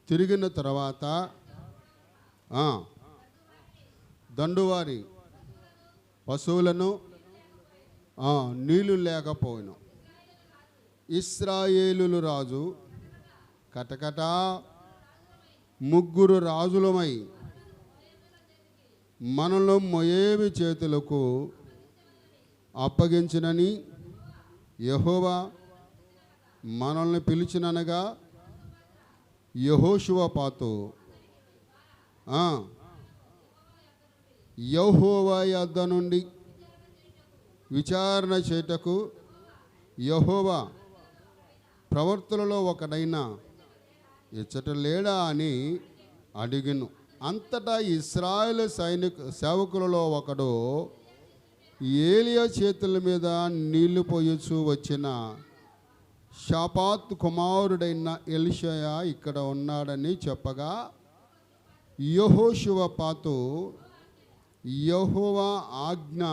తిరిగిన తర్వాత దండువారి పశువులను నీళ్లు లేకపోయిను. ఇశ్రాయేలు రాజు కటకట ముగ్గురు రాజులమై మనలో మోయేబు చేతులకు అప్పగించినని యెహోవా మనల్ని పిలిచిననగా యెహోషువపాతు యెహోవా యొద్ద నుండి విచారణ చేయుటకు యెహోవా ప్రవర్తనలో ఒకడైనా ఇచ్చట లేడా అని అడిగిను. అంతటా ఇశ్రాయేలు సేవకులలో ఒకడు ఏలియా చేతుల మీద నీళ్లు పోయొచ్చు వచ్చిన షాపాత్ కుమారుడైన ఎలీషా ఇక్కడ ఉన్నాడని చెప్పగా యెహోషువపాతు యెహోవా ఆజ్ఞ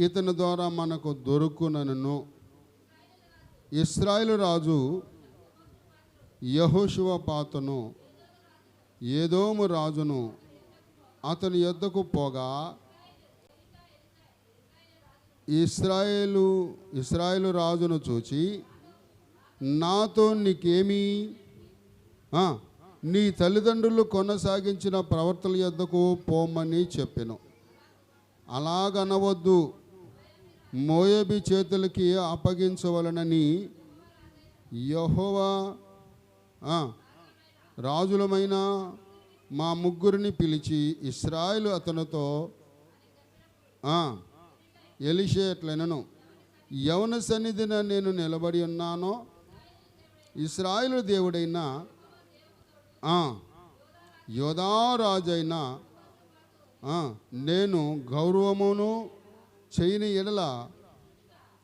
ఇతని ద్వారా మనకు దొరుకునను. ఇశ్రాయేలు రాజు యెహోషువపాతును ఏదోము రాజును అతని యొద్దకు పోగా ఇశ్రాయేలు రాజును చూచి నాతో నీకేమి, నీ తల్లిదండ్రులు కొనసాగించిన ప్రవర్తన యొద్దకు పోమని చెప్పెను. అలాగనవద్దు, మోయాబు చేతులకి అప్పగించవలనని యెహోవా రాజులమైన మా ముగ్గురిని పిలిచి ఇశ్రాయేలు అతనితో ఎలీషా ఎట్లనను, యవన సన్నిధిన నేను నిలబడి ఉన్నానో ఇశ్రాయేలు దేవుడైన యోధా రాజైన నేను గౌరవమును చేయని ఎడల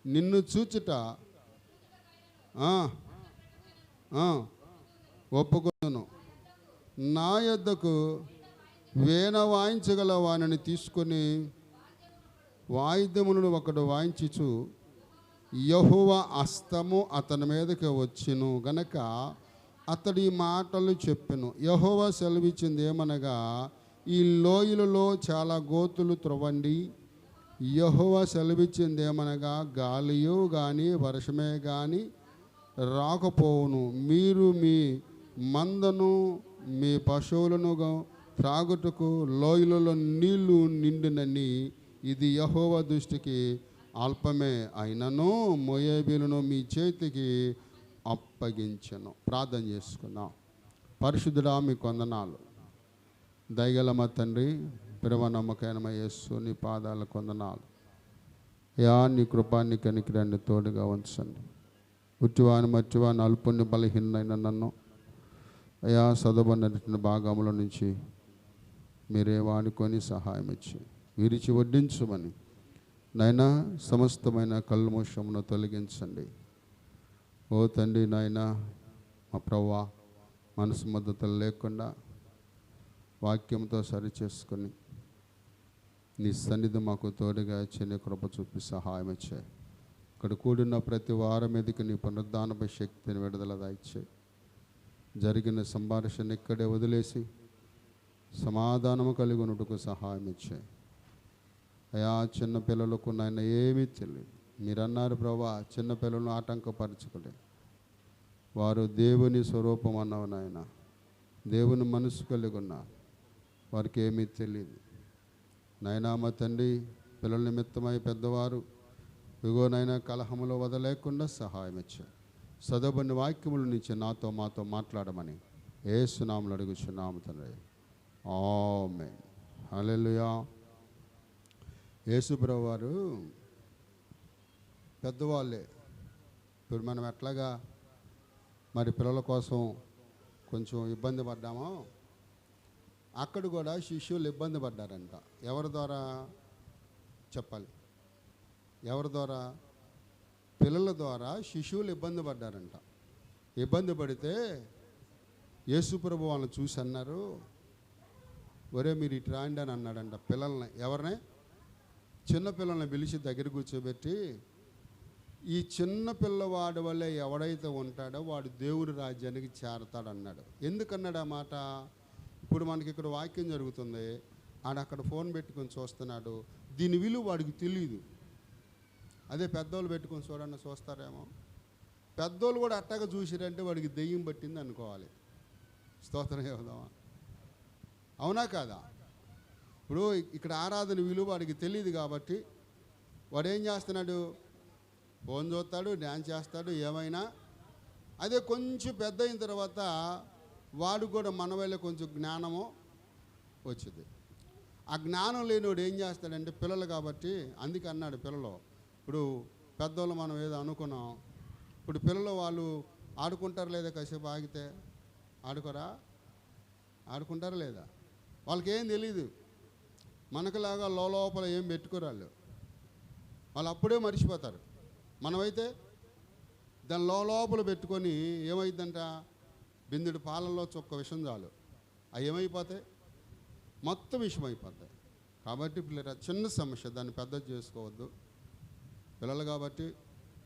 నిన్ను చూచుట ఒప్పుకొను. నా యొద్దకు వీణ వాయించగల వానిని తీసుకొని వాయిద్యములను ఒకడు వాయించుచు యెహోవా హస్తము అతని మీదకి వచ్చెను గనక అతడి మాటలు చెప్పెను. యెహోవా సెలవిచ్చింది ఏమనగా, ఈ లోయలలో చాలా గోతులు త్రవ్వండి. యెహోవా సెలవిచ్చింది ఏమనగా, గాలియో కానీ వర్షమే కానీ రాకపోవును. మీరు మీ మందను మీ పశువులను త్రాగుటకు లోయలలో నీళ్లు నిండినని ఇది యెహోవా దృష్టికి అల్పమే అయినను మోయాబీలను మీ చేతికి అప్పగించను. ప్రార్థన చేసుకుందాం. పరిశుద్ధుడా మీకు వందనాలు. దయగల మా తండ్రి, ప్రేమ నమ్మకమైన యేసు నీ పాదాలకు వందనాలు. నీ కృపాన్ని కనికిరాన్ని తోడుగా ఉంచండి. ఉట్టివాని మట్టివాని అల్పుని బలహీనైన నన్ను చదవబడిన భాగంలో నుంచి మీరే వాడుకొని సహాయం ఇచ్చి విరిచి వడ్డించమని నాయనా సమస్తమైన కల్మోషమును తొలగించండి. ఓ తండ్రి నాయన, మా ప్రభువా, మనసు మద్దతులు లేకుండా వాక్యంతో సరిచేసుకొని నీ సన్నిధి మాకు తోడుగా చిన్న కృప చూపి సహాయం ఇచ్చాయి. ఇక్కడ కూడిన ప్రతి వారం మీదకి నీ పునరుద్ధానపై శక్తిని విడుదల దాయిచ్చాయి. జరిగిన సంభాషణ ఇక్కడే వదిలేసి సమాధానము కలిగి ఉన్నట్టుకు సహాయం ఇచ్చాయి. చిన్నపిల్లలకు నాయన ఏమీ తెలియదు. మీరు అన్నారు ప్రభా, చిన్నపిల్లలను ఆటంకపరచుకోలేదు. వారు దేవుని స్వరూపం అన్నావు నాయన, దేవుని మనసు కలిగి ఉన్నారు. వారికి ఏమీ తెలియదు నాయనా. మా తండ్రి, పిల్లల నిమిత్తమై పెద్దవారు ఇగోనైనా కలహములో వదలేకుండా సహాయం ఇచ్చారు. చదవబడిన వాక్యముల నుంచి నాతో మాతో మాట్లాడమని యేసు నామములో అడుగుచున్నాము తండ్రి. ఆమేన్. హల్లెలూయా. యేసు ప్రభువు వారు పెద్దవాళ్ళే. ఇప్పుడు మనం ఎట్లాగా మరి పిల్లల కోసం కొంచెం ఇబ్బంది పడ్డామో, అక్కడ కూడా శిష్యులు ఇబ్బంది పడ్డారంట. ఎవరి ద్వారా చెప్పాలి? ఎవరి ద్వారా? పిల్లల ద్వారా శిశువులు ఇబ్బంది పడ్డారంట. ఇబ్బంది పడితే యేసుప్రభు వాళ్ళని చూసి అన్నారు, ఒరే మీరు ఇటు రాండి అని అన్నాడంట పిల్లల్ని. ఎవరిని? చిన్న పిల్లల్ని పిలిచి దగ్గర కూర్చోబెట్టి ఈ చిన్న పిల్లవాడి వల్లే ఎవడైతే ఉంటాడో వాడు దేవుని రాజ్యానికి చేరతాడన్నాడు. ఎందుకన్నాడు ఆ మాట? ఇప్పుడు మనకి ఇక్కడ వాక్యం జరుగుతుంది, ఆడక్కడ ఫోన్ పెట్టుకొని చూస్తున్నాడు, దీని విలువ వాడికి తెలియదు. అదే పెద్దోళ్ళు పెట్టుకొని చూడన్నా చూస్తారేమో. పెద్దోళ్ళు కూడా అట్టగా చూసిరంటే వాడికి దెయ్యం పట్టింది అనుకోవాలి. స్తోత్రం చెబుదామా? అవునా కాదా? ఇప్పుడు ఇక్కడ ఆరాధన విలువ వాడికి తెలియదు కాబట్టి వాడు ఏం చేస్తున్నాడు? ఫోన్ చూస్తాడు, డ్యాన్స్ చేస్తాడు, ఏమైనా. అదే కొంచెం పెద్ద అయిన తర్వాత వాడు కూడా మన వల్ల కొంచెం జ్ఞానము వచ్చింది. ఆ జ్ఞానం లేనివాడు ఏం చేస్తాడంటే, పిల్లలు కాబట్టి అందుకే అన్నాడు పిల్లలు. ఇప్పుడు పెద్దోళ్ళు మనం ఏదో అనుకున్నాం, ఇప్పుడు పిల్లలు వాళ్ళు ఆడుకుంటారు లేదా? కాసేపు ఆగితే ఆడుకోరా? ఆడుకుంటారా లేదా? వాళ్ళకి ఏం తెలీదు. మనకులాగా లోపల ఏం పెట్టుకోరాళ్ళు, వాళ్ళు అప్పుడే మర్చిపోతారు. మనమైతే దాని లోపల పెట్టుకొని ఏమైందంట, బిందుడు పాలల్లో చొక్క విషం చాలు, అవి ఏమైపోతాయి? మొత్తం విషం అయిపోతాయి. కాబట్టి పిల్లరా, చిన్న సమస్య, దాన్ని పెద్ద చేసుకోవద్దు. పిల్లలు కాబట్టి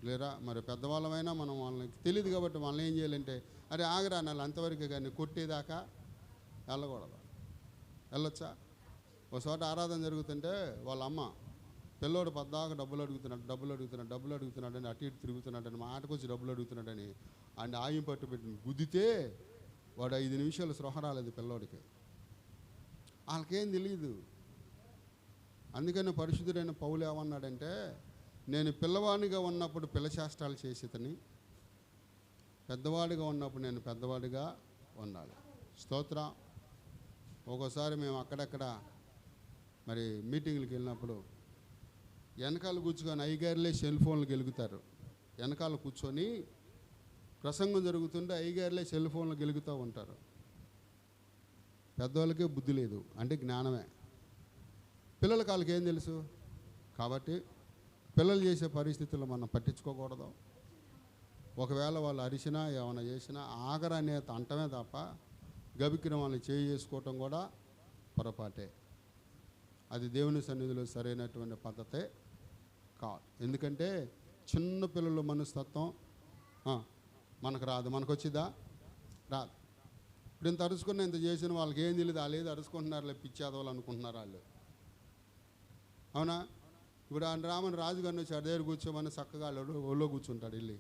లేరా, మరి పెద్దవాళ్ళమైనా మనం వాళ్ళకి తెలియదు కాబట్టి వాళ్ళని ఏం చేయాలంటే, అరే ఆగరా నెల అంతవరకే, కానీ కొట్టేదాకా వెళ్ళకూడదు. వెళ్ళొచ్చా? ఒక చోట ఆరాధన జరుగుతుంటే వాళ్ళ అమ్మ పిల్లోడు పద్దాక డబ్బులు అడుగుతున్నాడని అటు ఇటు తిరుగుతున్నాడని, మాటకు వచ్చి డబ్బులు అడుగుతున్నాడని అండ్ ఆయం పట్టు పెట్టి గుద్దితే వాడు 5 నిమిషాలు స్పృహ రాలేదు పిల్లోడికి. వాళ్ళకేం తెలియదు. అందుకని పరిశుద్ధుడైన పౌలు ఏమన్నాడంటే, నేను పిల్లవాడిగా ఉన్నప్పుడు పిల్లచేష్టాలు చేసేతని, పెద్దవాడిగా ఉన్నప్పుడు నేను పెద్దవాడిగా ఉండాలి. స్తోత్రం. ఒక్కోసారి మేము అక్కడక్కడ మరి మీటింగ్లకు వెళ్ళినప్పుడు వెనకాల కూర్చొని అయ్యగారులే సెల్ ఫోన్లు గెలుగుతారు. వెనకాల కూర్చొని ప్రసంగం జరుగుతుంటే అయ్యగారులే సెల్ ఫోన్లు గెలుగుతూ ఉంటారు. పెద్దవాళ్ళకే బుద్ధి లేదు, అంటే జ్ఞానమే. పిల్లలకి వాళ్ళకి ఏం తెలుసు? కాబట్టి పిల్లలు చేసే పరిస్థితుల్లో మనం పట్టించుకోకూడదు. ఒకవేళ వాళ్ళు అరిచినా ఏమైనా చేసినా ఆగరనే అంటమే తప్ప గబిక్కిన వాళ్ళని చేయి చేసుకోవటం కూడా పొరపాటే. అది దేవుని సన్నిధిలో సరైనటువంటి పద్ధతే కాదు. ఎందుకంటే చిన్న పిల్లల మనస్తత్వం మనకు రాదు. మనకు వచ్చిందా? రాదు. ఇప్పుడు ఇంత అరుచుకున్న ఇంత చేసిన వాళ్ళకి ఏం తెలియదు. వాళ్ళు ఏది అరుచుకుంటున్నారులే, పిచ్చేదవాళ్ళు అనుకుంటున్నారు వాళ్ళు. అవునా? ఇప్పుడు ఆయన రామని రాజుగారిని వచ్చి దగ్గర కూర్చోమని చక్కగా ఒళ్ళో కూర్చుంటాడు వెళ్ళి.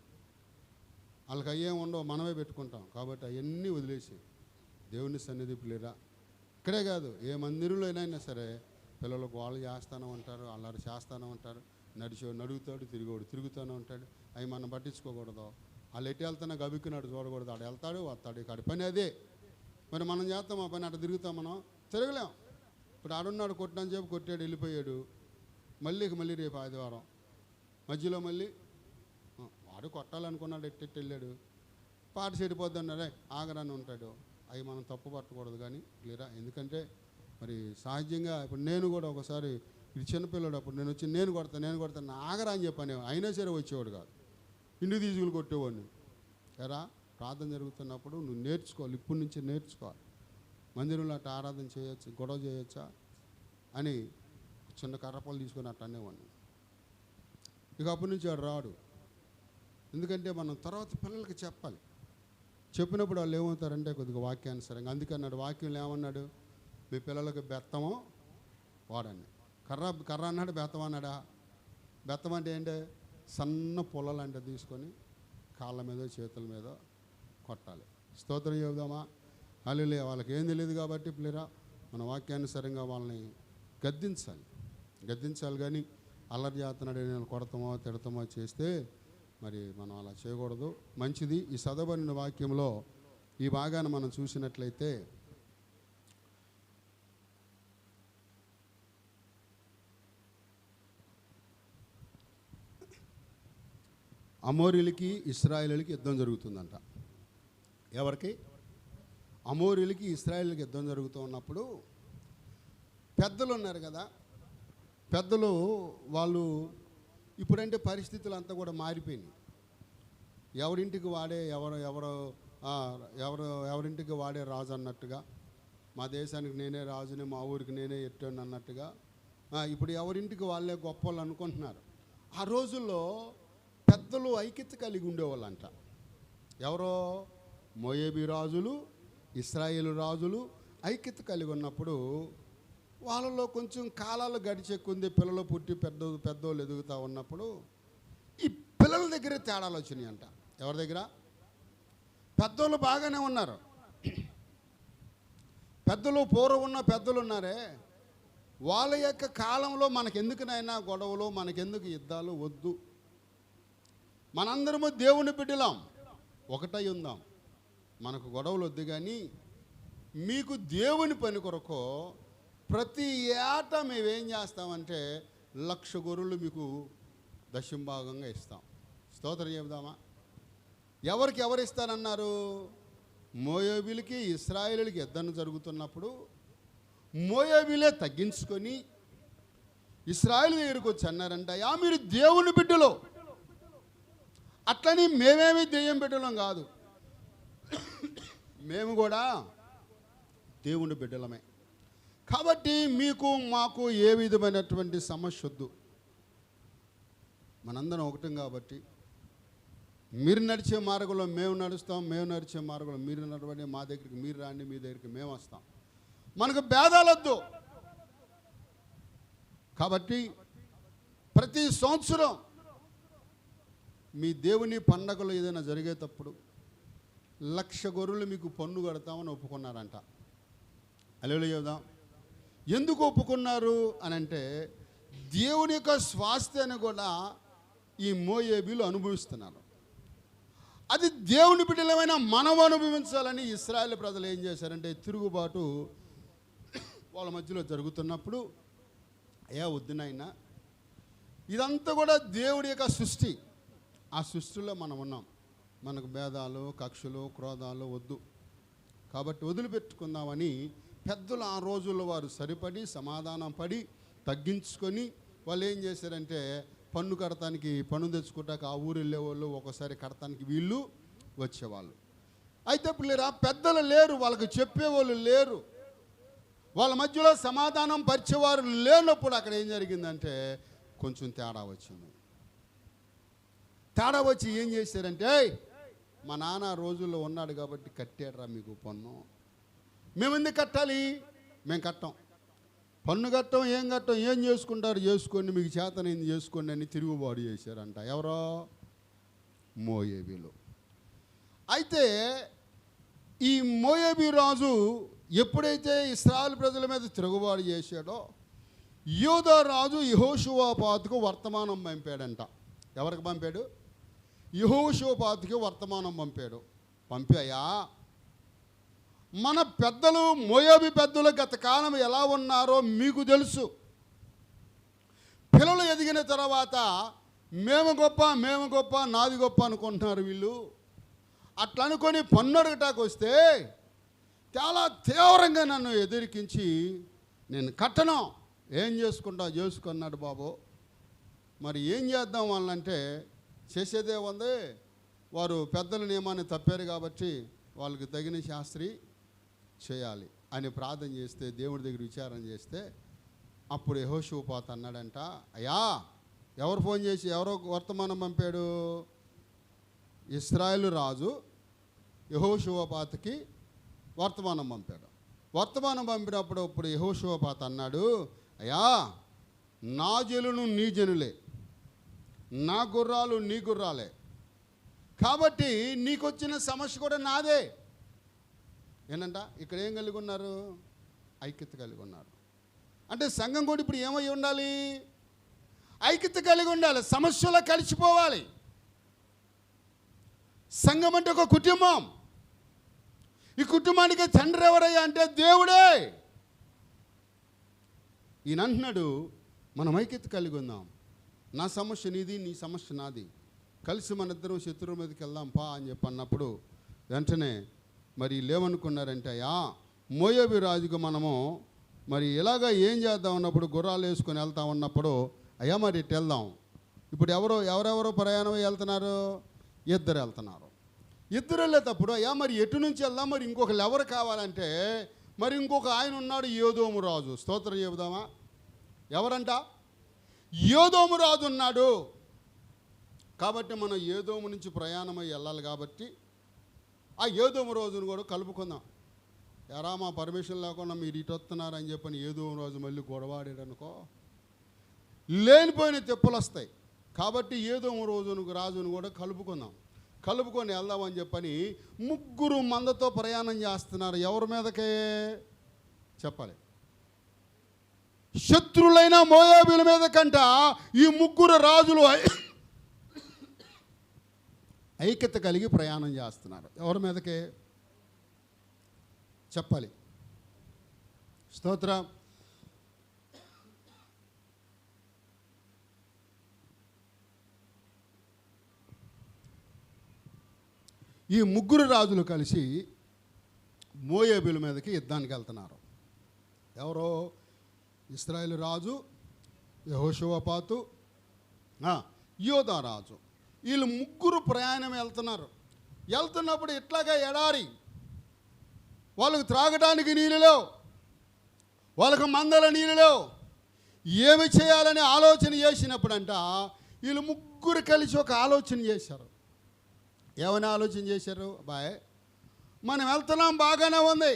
వాళ్ళకి అయ్యేం ఉండవు, మనమే పెట్టుకుంటాం. కాబట్టి అవన్నీ వదిలేసి దేవుని సన్నిధి పిల్లరా, ఇక్కడే కాదు ఏ మందిరంలో అయినా సరే పిల్లలు గోళ చేస్తూనే ఉంటారు, అల్లరి చేస్తూనే ఉంటారు. నడుగుతాడు, తిరుగుతూనే ఉంటాడు. అవి మనం పట్టించుకోకూడదు. వాళ్ళు ఎటు వెళ్తున్నా గబిక్కున్నాడు చూడకూడదు. ఆడు వెళ్తాడు వస్తాడు, ఇక్కడ పని అదే. మరి మనం చేస్తాం ఆ పని, అటు తిరుగుతాం, మనం తిరగలేం. ఇప్పుడు ఆడున్నాడు, కొట్టని చెప్పి కొట్టాడు, వెళ్ళిపోయాడు. మళ్ళీ రేపు ఆదివారం మధ్యలో మళ్ళీ వాడు కొట్టాలనుకున్నాడు, ఎట్టెట్టు వెళ్ళాడు, పాట చెడిపోద్ది అన్నాడే ఆగరాని ఉంటాడు. అవి మనం తప్పు పట్టకూడదు కానీ లేరా. ఎందుకంటే మరి సహజంగా ఇప్పుడు నేను కూడా ఒకసారి ఇది చిన్నపిల్లడు, అప్పుడు నేను వచ్చి నేను కొడతాను ఆగరా అని చెప్పాను. అయినా సరే వచ్చేవాడు కాదు, ఇంటికి తీసుకుని కొట్టేవాడిని. ఎరా ప్రార్థన జరుగుతున్నప్పుడు నువ్వు నేర్చుకోవాలి, ఇప్పటి నుంచి నేర్చుకోవాలి. మందిరంలో అట్లా ఆరాధన చేయొచ్చు, గొడవ చేయొచ్చా అని చిన్న కర్రపళ్ళు తీసుకొని అట్లా అనేవాడిని. ఇక అప్పటి నుంచి వాడు రాడు. ఎందుకంటే మనం తర్వాత పిల్లలకి చెప్పాలి. చెప్పినప్పుడు వాళ్ళు ఏమవుతారంటే కొద్దిగా వాక్యానుసరంగా. అందుకన్నాడు వాక్యంలో ఏమన్నాడు, మీ పిల్లలకు బెత్తమో వాడండి. కర్ర అన్నాడు, బెత్తం అన్నాడా? బెత్తం అంటే ఏంటి? సన్న పొలాలు అంటే తీసుకొని కాళ్ళ మీద చేతుల మీద కొట్టాలి. స్తోత్రం చెబుదామా? హల్లెలూయా. వాళ్ళకి ఏం తెలియదు కాబట్టి పిల్లరా మన వాక్యానుసరంగా వాళ్ళని గద్దించాలి కానీ అల్లరి చేస్తున్నాడు నేను కొడతామో తిడతామో చేస్తే మరి మనం అలా చేయకూడదు. మంచిది. ఈ చదవబడిన వాక్యంలో ఈ భాగాన్ని మనం చూసినట్లయితే అమోరీలకి ఇశ్రాయేలీయులకి యుద్ధం జరుగుతుందంట. ఎవరికి? అమోరీలకి ఇశ్రాయేలీయులకి యుద్ధం జరుగుతూ ఉన్నప్పుడు పెద్దలు ఉన్నారు కదా, పెద్దలు వాళ్ళు ఇప్పుడంటే పరిస్థితులు అంతా కూడా మారిపోయినాయి. ఎవరింటికి వాడే ఎవరింటికి వాడే రాజు అన్నట్టుగా, మా దేశానికి నేనే రాజుని, మా ఊరికి నేనే ఎట్టాను అన్నట్టుగా ఇప్పుడు ఎవరింటికి వాళ్ళే గొప్ప వాళ్ళు అనుకుంటున్నారు. ఆ రోజుల్లో పెద్ద పెద్దలు ఐక్యత కలిగి ఉండేవాళ్ళంట. ఎవరో మోయాబీ రాజులు, ఇశ్రాయేలు రాజులు ఐక్యత కలిగి ఉన్నప్పుడు వాళ్ళలో కొంచెం కాలాలు గడిచే కొంది పిల్లలు పుట్టి పెద్దోళ్ళు ఎదుగుతూ ఉన్నప్పుడు ఈ పిల్లల దగ్గర తేడాలు వచ్చినాయి అంట. ఎవరి దగ్గర? పెద్దోళ్ళు బాగానే ఉన్నారు. పెద్దలు పూర్వం ఉన్న పెద్దలు ఉన్నారే, వాళ్ళ యొక్క కాలంలో మనకెందుకునైనా గొడవలు, మనకెందుకు యుద్ధాలు వద్దు, మనందరము దేవుని బిడ్డలాం, ఒకటై ఉందాం, మనకు గొడవలు వద్దు, కానీ మీకు దేవుని పని కొరకు ప్రతి ఏటా మేమేం చేస్తామంటే 1,00,000 గొర్రెలు మీకు దశంభాగంగా ఇస్తాం. స్తోత్రం చెబుదామా? ఎవరికి ఎవరు ఇస్తానన్నారు? మోయాబీలకి ఇశ్రాయేలులకి యుద్ధం జరుగుతున్నప్పుడు మోయాబీలే తగ్గించుకొని ఇశ్రాయేలు దగ్గరికి వచ్చి అన్నారంట, యా మీరు దేవుని బిడ్డలు, అట్లని మేమేమి దెయ్యం బిడ్డలం కాదు, మేము కూడా దేవుని బిడ్డలమే, కాబట్టి మీకు మాకు ఏ విధమైనటువంటి సమస్య వద్దు, మనందరం ఒకటం కాబట్టి మీరు నడిచే మార్గంలో మేము నడుస్తాం, మేము నడిచే మార్గంలో మీరు నడవండి, మా దగ్గరికి మీరు రాండి, మీ దగ్గరికి మేము వస్తాం, మనకు భేదాలొద్దు. కాబట్టి ప్రతి సంవత్సరం మీ దేవుని పండగలు ఏదైనా జరిగేటప్పుడు 1,00,000 గొర్రెలు మీకు పన్ను కడతామని ఒప్పుకున్నారంట. హల్లెలూయా చెబుదాం. ఎందుకు ఒప్పుకున్నారు అని అంటే దేవుని యొక్క స్వాస్థ్యాన్ని కూడా ఈ మోయాబీలు అనుభవిస్తున్నారు. అది దేవుని బిడ్డలమైన మనం అనుభవించాలని ఇశ్రాయేలు ప్రజలు ఏం చేశారంటే తిరుగుబాటు వాళ్ళ మధ్యలో జరుగుతున్నప్పుడు, అయ్యా వద్దునైనా, ఇదంతా కూడా దేవుడి యొక్క సృష్టి, ఆ సృష్టిలో మనం ఉన్నాం, మనకు భేదాలు, కక్షలు, క్రోధాలు వద్దు, కాబట్టి వదిలిపెట్టుకుందామని పెద్దలు ఆ రోజుల్లో వారు సరిపడి సమాధానం పడి తగ్గించుకొని వాళ్ళు ఏం చేశారంటే పన్ను కడతానికి, పన్ను తెచ్చుకుంటాక ఆ ఊరు వెళ్ళేవాళ్ళు, ఒకసారి కడతానికి వీళ్ళు వచ్చేవాళ్ళు. అయితే పిల్లరా పెద్దలు లేరు, వాళ్ళకి చెప్పేవాళ్ళు లేరు, వాళ్ళ మధ్యలో సమాధానం పరిచేవారు లేనప్పుడు అక్కడ ఏం జరిగిందంటే కొంచెం తేడా వచ్చింది. తేడా వచ్చి ఏం చేశారంటే, మా నాన్న రోజుల్లో ఉన్నాడు కాబట్టి కట్టాడురా మీకు పన్ను, మేము ఎందుకు కట్టాలి, మేము కట్టాం, పన్ను కట్టం, ఏం చేసుకుంటారు చేసుకోండి, మీకు చేతనైంది చేసుకోండి అని తిరుగుబాటు చేశారంట. ఎవరో? మోయాబీలు. అయితే ఈ మోయాబీ రాజు ఎప్పుడైతే ఇశ్రాయేలు ప్రజల మీద తిరుగుబాటు చేశాడో యూదా రాజు యెహోషువపాతుకు వర్తమానం పంపాడంట. ఎవరికి పంపాడు? యెహోషువపాతుకి వర్తమానం పంపాడు. పంపాయా, మన పెద్దలు మోయాబీ పెద్దలు గత కాలం ఎలా ఉన్నారో మీకు తెలుసు, పిల్లలు ఎదిగిన తర్వాత మేము గొప్ప నాది గొప్ప అనుకుంటున్నారు వీళ్ళు. అట్లా అనుకొని పన్ను అడగటానికి వస్తే చాలా తీవ్రంగా నన్ను ఎదిరికించి నేను కట్టను, ఏం చేసుకున్నాడు బాబు. మరి ఏం చేద్దాం వాళ్ళంటే చేసేదే ఉంది, వారు పెద్దల నియమాన్ని తప్పారు కాబట్టి వాళ్ళకి తగిన శాస్త్రి చేయాలి అని ప్రార్థన చేస్తే, దేవుడి దగ్గర విచారణ చేస్తే అప్పుడు యెహోషువపాతు అన్నాడంట, అయ్యా ఎవరు ఫోన్ చేసి ఎవరో వర్తమానం పంపాడు? ఇశ్రాయేలు రాజు యెహోషువపాతుకి వర్తమానం పంపాడు. వర్తమానం పంపినప్పుడు ఇప్పుడు యెహోషువపాతు అన్నాడు, అయ్యా నా జనులు నీ జనులే, నా గుర్రాలు నీ గుర్రాలే, కాబట్టి నీకు వచ్చిన సమస్య కూడా నాదే. ఏంటంట ఇక్కడ ఏం కలిగి ఉన్నారు? ఐక్యత కలిగి ఉన్నారు. అంటే సంఘం కూడా ఇప్పుడు ఏమై ఉండాలి? ఐక్యత కలిగి ఉండాలి, సమస్యలో కలిసిపోవాలి. సంఘం అంటే ఒక కుటుంబం. ఈ కుటుంబానికి తండ్రి ఎవరయ్యా అంటే దేవుడే. ఈయన అంటున్నాడు మనం ఐక్యత కలిగి ఉందాం, నా సమస్య నీది, నీ సమస్య నాది, కలిసి మన ఇద్దరం శత్రువు మీదకి వెళ్దాం పా అని చెప్పి అన్నప్పుడు వెంటనే మరి లేవనుకున్నారంటే, మోయాబీ రాజుకు మనము మరి ఇలాగ ఏం చేద్దాం అన్నప్పుడు గుర్రాలు వేసుకొని వెళ్తా ఉన్నప్పుడు, అయ్యా మరి ఇటు వెళ్దాం. ఇప్పుడు ఎవరెవరో ప్రయాణం వెళ్తున్నారు? ఇద్దరు వెళ్తున్నారు. ఇద్దరు వెళ్ళేటప్పుడు అయ్యా మరి ఎటు నుంచి వెళ్దాం, మరి ఇంకొకరు ఎవరు కావాలంటే మరి ఇంకొక ఆయన ఉన్నాడు, యోదోము రాజు. స్తోత్రం చెబుదామా? ఎవరంట? యోదోము రాజు ఉన్నాడు. కాబట్టి మనం ఏదోము నుంచి ప్రయాణమై వెళ్ళాలి కాబట్టి ఆ ఏదోము రోజును కూడా కలుపుకుందాం. ఎరా మా పర్మిషన్ లేకుండా మీరు ఇటు వస్తున్నారని చెప్పని ఏదోము రోజు మళ్ళీ గొడవాడాడనుకో లేనిపోయిన తెప్పులు వస్తాయి. కాబట్టి ఏదోము రాజును కూడా కలుపుకొని వెళ్దామని చెప్పని 3 మందతో ప్రయాణం చేస్తున్నారు. ఎవరి మీదకే చెప్పాలి? శత్రులైన మోయాబీల మీద కంట ఈ 3 రాజులు ఐక్యత కలిగి ప్రయాణం చేస్తున్నారు. ఎవరి మీదకే చెప్పాలి? స్తోత్రం. ఈ 3 రాజులు కలిసి మోయాబీల మీదకి యుద్ధానికి వెళ్తున్నారు. ఎవరో? ఇశ్రాయేలు రాజు యెహోషువపాతు, యోధా రాజు. వీళ్ళు 3 ప్రయాణం వెళ్తున్నప్పుడు ఇట్లాగా ఎడారి, వాళ్ళకు త్రాగడానికి నీళ్ళు లేవు, వాళ్ళకు మందల నీళ్ళు లేవు. ఏమి చేయాలని ఆలోచన చేసినప్పుడంట వీళ్ళు 3 కలిసి ఒక ఆలోచన చేశారు. ఏమని ఆలోచన చేశారు? బాయ్, మనం వెళ్తున్నాం, బాగానే ఉంది,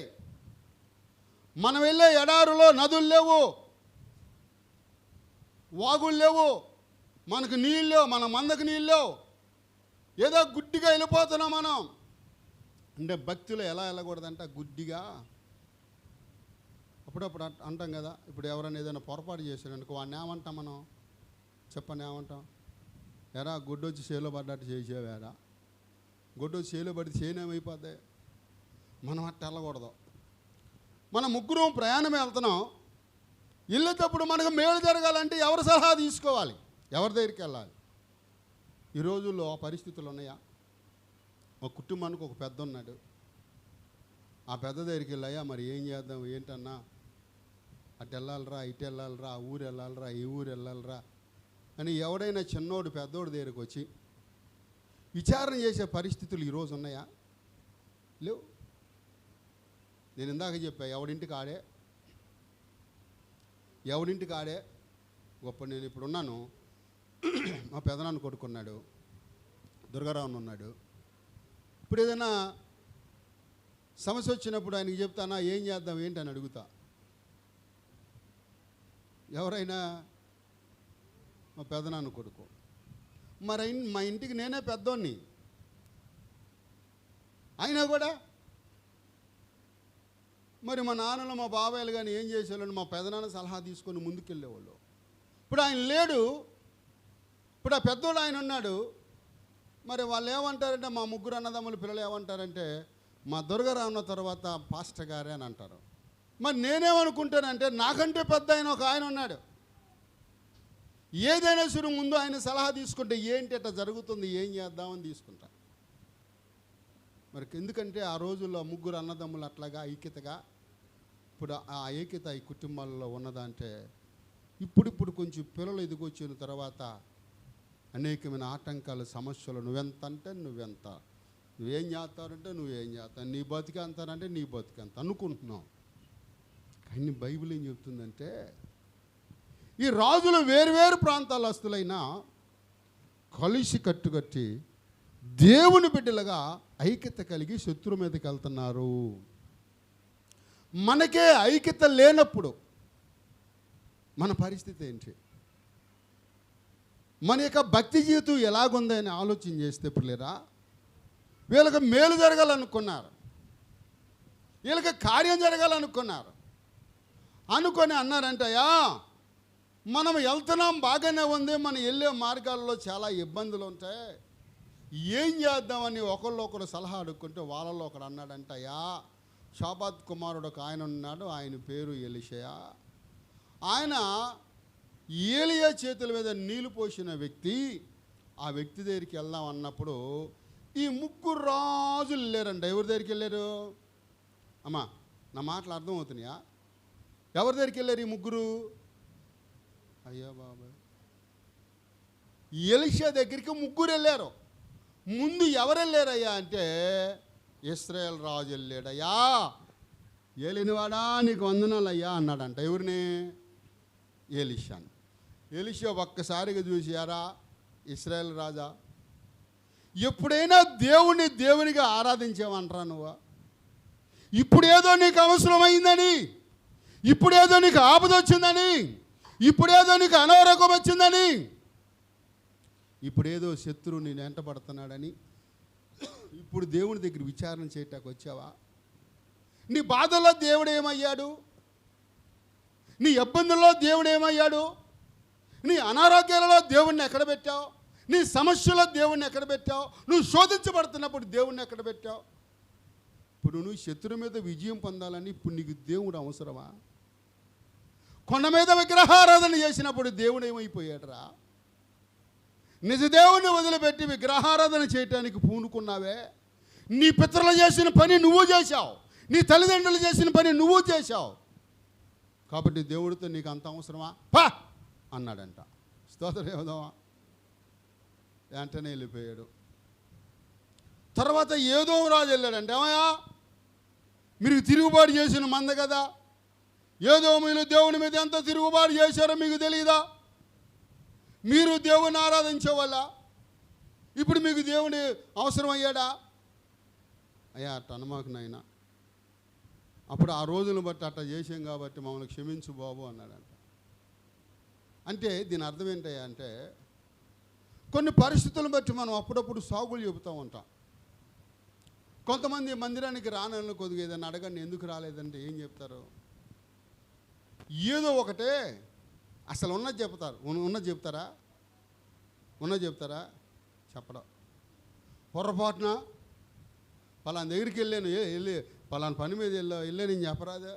మనం వెళ్ళే ఎడారులో నదులు లేవు, వాగులు లేవు, మనకు నీళ్ళు లేవు, మన మందకు నీళ్ళు లేవు, ఏదో గుడ్డిగా వెళ్ళిపోతున్నాం మనం. అంటే భక్తిలో ఎలా వెళ్ళకూడదంట? గుడ్డిగా. అప్పుడప్పుడు అంటాం కదా, ఇప్పుడు ఎవరైనా ఏదైనా పొరపాటు చేశారనుకో వాడిని ఏమంటాం మనం? చెప్పండి, ఏమంటాం? ఎరా గుడ్డొచ్చి చేలో పడ్డట్టు చేసేవారా? గుడ్డొచ్చి చేలో పడితే చేయనేమైపోద్ది. మనం అట్ట వెళ్ళకూడదు. మనం 3 ప్రయాణం వెళ్తున్నాం. వెళ్ళేటప్పుడు మనకు మేలు జరగాలంటే ఎవరి సలహా తీసుకోవాలి? ఎవరి దగ్గరికి వెళ్ళాలి? ఈ రోజుల్లో ఆ పరిస్థితులు ఉన్నాయా? ఒక కుటుంబానికి ఒక పెద్ద ఉన్నాడు. ఆ పెద్ద దగ్గరికి వెళ్ళాయా, మరి ఏం చేద్దాం, ఏంటన్నా, అటు వెళ్ళాలరా, ఇటు వెళ్ళాలరా, ఆ ఊరు వెళ్ళాలరా, ఈ ఊరు వెళ్ళాలరా అని ఎవడైనా చిన్నోడు పెద్దోడి దగ్గరికి వచ్చి విచారణ చేసే పరిస్థితులు ఈరోజు ఉన్నాయా? లేవు. నేను ఇందాక చెప్పా, ఎవడింటికి ఆడే గొప్ప. నేను ఇప్పుడు ఉన్నాను, మా పెదనాన్న కొడుకున్నాడు, దుర్గారావుని ఉన్నాడు. ఇప్పుడు ఏదైనా సమస్య వచ్చినప్పుడు ఆయనకి చెప్తానా, ఏం చేద్దాం ఏంటి అని అడుగుతా. ఎవరైనా మా పెదనాన్న కొడుకు, మరి మా ఇంటికి నేనే పెద్దోన్ని, అయినా కూడా మరి మా నాన్నలు మా బాబాయిలు కానీ ఏం చేసేవాళ్ళు, మా పెదనాన్న సలహా తీసుకొని ముందుకెళ్ళేవాళ్ళు. ఇప్పుడు ఆయన లేడు, ఇప్పుడు ఆ పెద్దోడు ఆయన ఉన్నాడు. మరి వాళ్ళు ఏమంటారంటే, మా 3 అన్నదమ్ముల పిల్లలు ఏమంటారంటే, మా దుర్గారావు ఉన్న తర్వాత పాస్టర్ గారే అని అంటారు. మరి నేనేమనుకుంటానంటే, నాకంటే పెద్ద ఆయన ఉన్నాడు. ఏదైనా సరే ముందు ఆయన సలహా తీసుకుంటే ఏంటి అట్లా జరుగుతుంది, ఏం చేద్దామని తీసుకుంటా. మరి ఎందుకంటే ఆ రోజుల్లో 3 అన్నదమ్ములు అట్లాగా ఐక్యతగా, ఇప్పుడు ఆ ఐక్యత ఈ కుటుంబాలలో ఉన్నదంటే ఇప్పుడు కొంచెం పిల్లలు ఎదిగొచ్చిన తర్వాత అనేకమైన ఆటంకాలు, సమస్యలు, నువ్వెంత అంటే నువ్వెంత, నువ్వేం చేస్తావంటే నువ్వేం చేస్తావు, నీ బతికి అంతానంటే నీ బతికి అంత అనుకుంటున్నావు. కానీ బైబిల్ ఏం చెప్తుందంటే, ఈ రాజులు వేరువేరు ప్రాంతాల వస్తులైనా కలిసి కట్టుకట్టి దేవుని బిడ్డలుగా ఐక్యత కలిగి శత్రువు మీదకి వెళ్తున్నారు. మనకే ఐక్యత లేనప్పుడు మన పరిస్థితి ఏంటి? మన యొక్క భక్తి జీవితం ఎలాగుందని ఆలోచన చేస్తే పిల్లరా, వీళ్ళకి మేలు జరగాలనుకున్నారు, వీళ్ళకి కార్యం జరగాలనుకున్నారు. అనుకొని అన్నారంటయా, మనం వెళ్తున్నాం, బాగానే ఉంది, మనం వెళ్ళే మార్గాల్లో చాలా ఇబ్బందులు ఉంటాయి, ఏం చేద్దామని ఒకళ్ళు సలహా అడుక్కుంటే వాళ్ళలో ఒకడు అన్నాడంటయా, షాబాత్ కుమారుడు ఒక ఆయన ఉన్నాడు, ఆయన పేరు ఎలీషా. ఆయన ఏలియా చేతుల మీద నీళ్లు పోసిన వ్యక్తి. ఆ వ్యక్తి దగ్గరికి వెళ్దాం అన్నప్పుడు ఈ 3 రాజులు వెళ్ళారంట. ఎవరి దగ్గరికి వెళ్ళారు? అమ్మా, నా మాటలు అర్థమవుతున్నాయా? ఎవరి దగ్గరికి వెళ్ళారు ఈ 3? అయ్యా బాబాయ్, ఎలీషా దగ్గరికి 3 వెళ్ళారు. ముందు ఎవరు వెళ్ళారయ్యా అంటే, ఇశ్రాయేల్ రాజు వెళ్ళాడయ్యా. ఏలినవాడా నీకు వందనాలయ్యా అన్నాడంట. ఎవరిని? ఎలీషాని. ఎలీషా ఒక్కసారిగా చూసారా, ఇశ్రాయేల్ రాజా ఎప్పుడైనా దేవునిగా ఆరాధించావంటరా నువ్వు? ఇప్పుడేదో నీకు అవసరమైందని, ఇప్పుడేదో నీకు ఆపద వచ్చిందని, ఇప్పుడేదో నీకు అనారోగ్యం వచ్చిందని, ఇప్పుడేదో శత్రువు నేను వెంటబడుతున్నాడని ఇప్పుడు దేవుని దగ్గర విచారణ చేయటానికి వచ్చావా? నీ బాధల్లో దేవుడు ఏమయ్యాడు? నీ ఇబ్బందుల్లో దేవుడు ఏమయ్యాడు? నీ అనారోగ్యాలలో దేవుణ్ణి ఎక్కడ పెట్టావు? నీ సమస్యలో దేవుణ్ణి ఎక్కడ పెట్టావు? నువ్వు శోధించబడుతున్నప్పుడు దేవుణ్ణి ఎక్కడ పెట్టావు? ఇప్పుడు నువ్వు శత్రు మీద విజయం పొందాలని ఇప్పుడు నీకు దేవుడు అవసరమా? కొండ మీద విగ్రహారాధన చేసినప్పుడు దేవుడు ఏమైపోయాడురా? నిజ దేవుని వదిలిపెట్టి విగ్రహారాధన చేయటానికి పూనుకున్నావే. నీ పితరులు చేసిన పని నువ్వు చేశావు, నీ తల్లిదండ్రులు చేసిన పని నువ్వు చేశావు. కాబట్టి దేవుడితో నీకు అంత అవసరమా? పా అన్నాడంట. స్తోత్రం చెబుదామా? వెంటనే వెళ్ళిపోయాడు. తర్వాత ఏదో రాజు వెళ్ళాడంటే, ఏమయ్యా మీరు తిరుగుబాటు చేసిన మంద కదా, ఏదో మీరు దేవుని మీద ఎంత తిరుగుబాటు చేశారో మీకు తెలియదా? మీరు దేవుని ఆరాధించే వల్ల ఇప్పుడు మీకు దేవుని అవసరమయ్యాడా? అయ్యా అట్ట అనమాకు నాయన, అప్పుడు ఆ రోజులను బట్టి అట్ట చేసాం కాబట్టి మమ్మల్ని క్షమించు బాబు అన్నాడంట. అంటే దీని అర్థం ఏంటయ్యా అంటే, కొన్ని పరిస్థితులను బట్టి మనం అప్పుడప్పుడు సాగులు చెబుతూ ఉంటాం. కొంతమంది మందిరానికి రానని కొద్దిగా ఏదైనా అడగండి, ఎందుకు రాలేదంటే ఏం చెప్తారు? ఏదో ఒకటే అసలు ఉన్నది చెప్తారు. ఉన్నది చెప్తారా? ఉన్నది చెప్తారా? చెప్పడం. పొరపాటున పలానా దగ్గరికి వెళ్ళి పలానా పని మీద వెళ్ళానని చెప్పరాదే.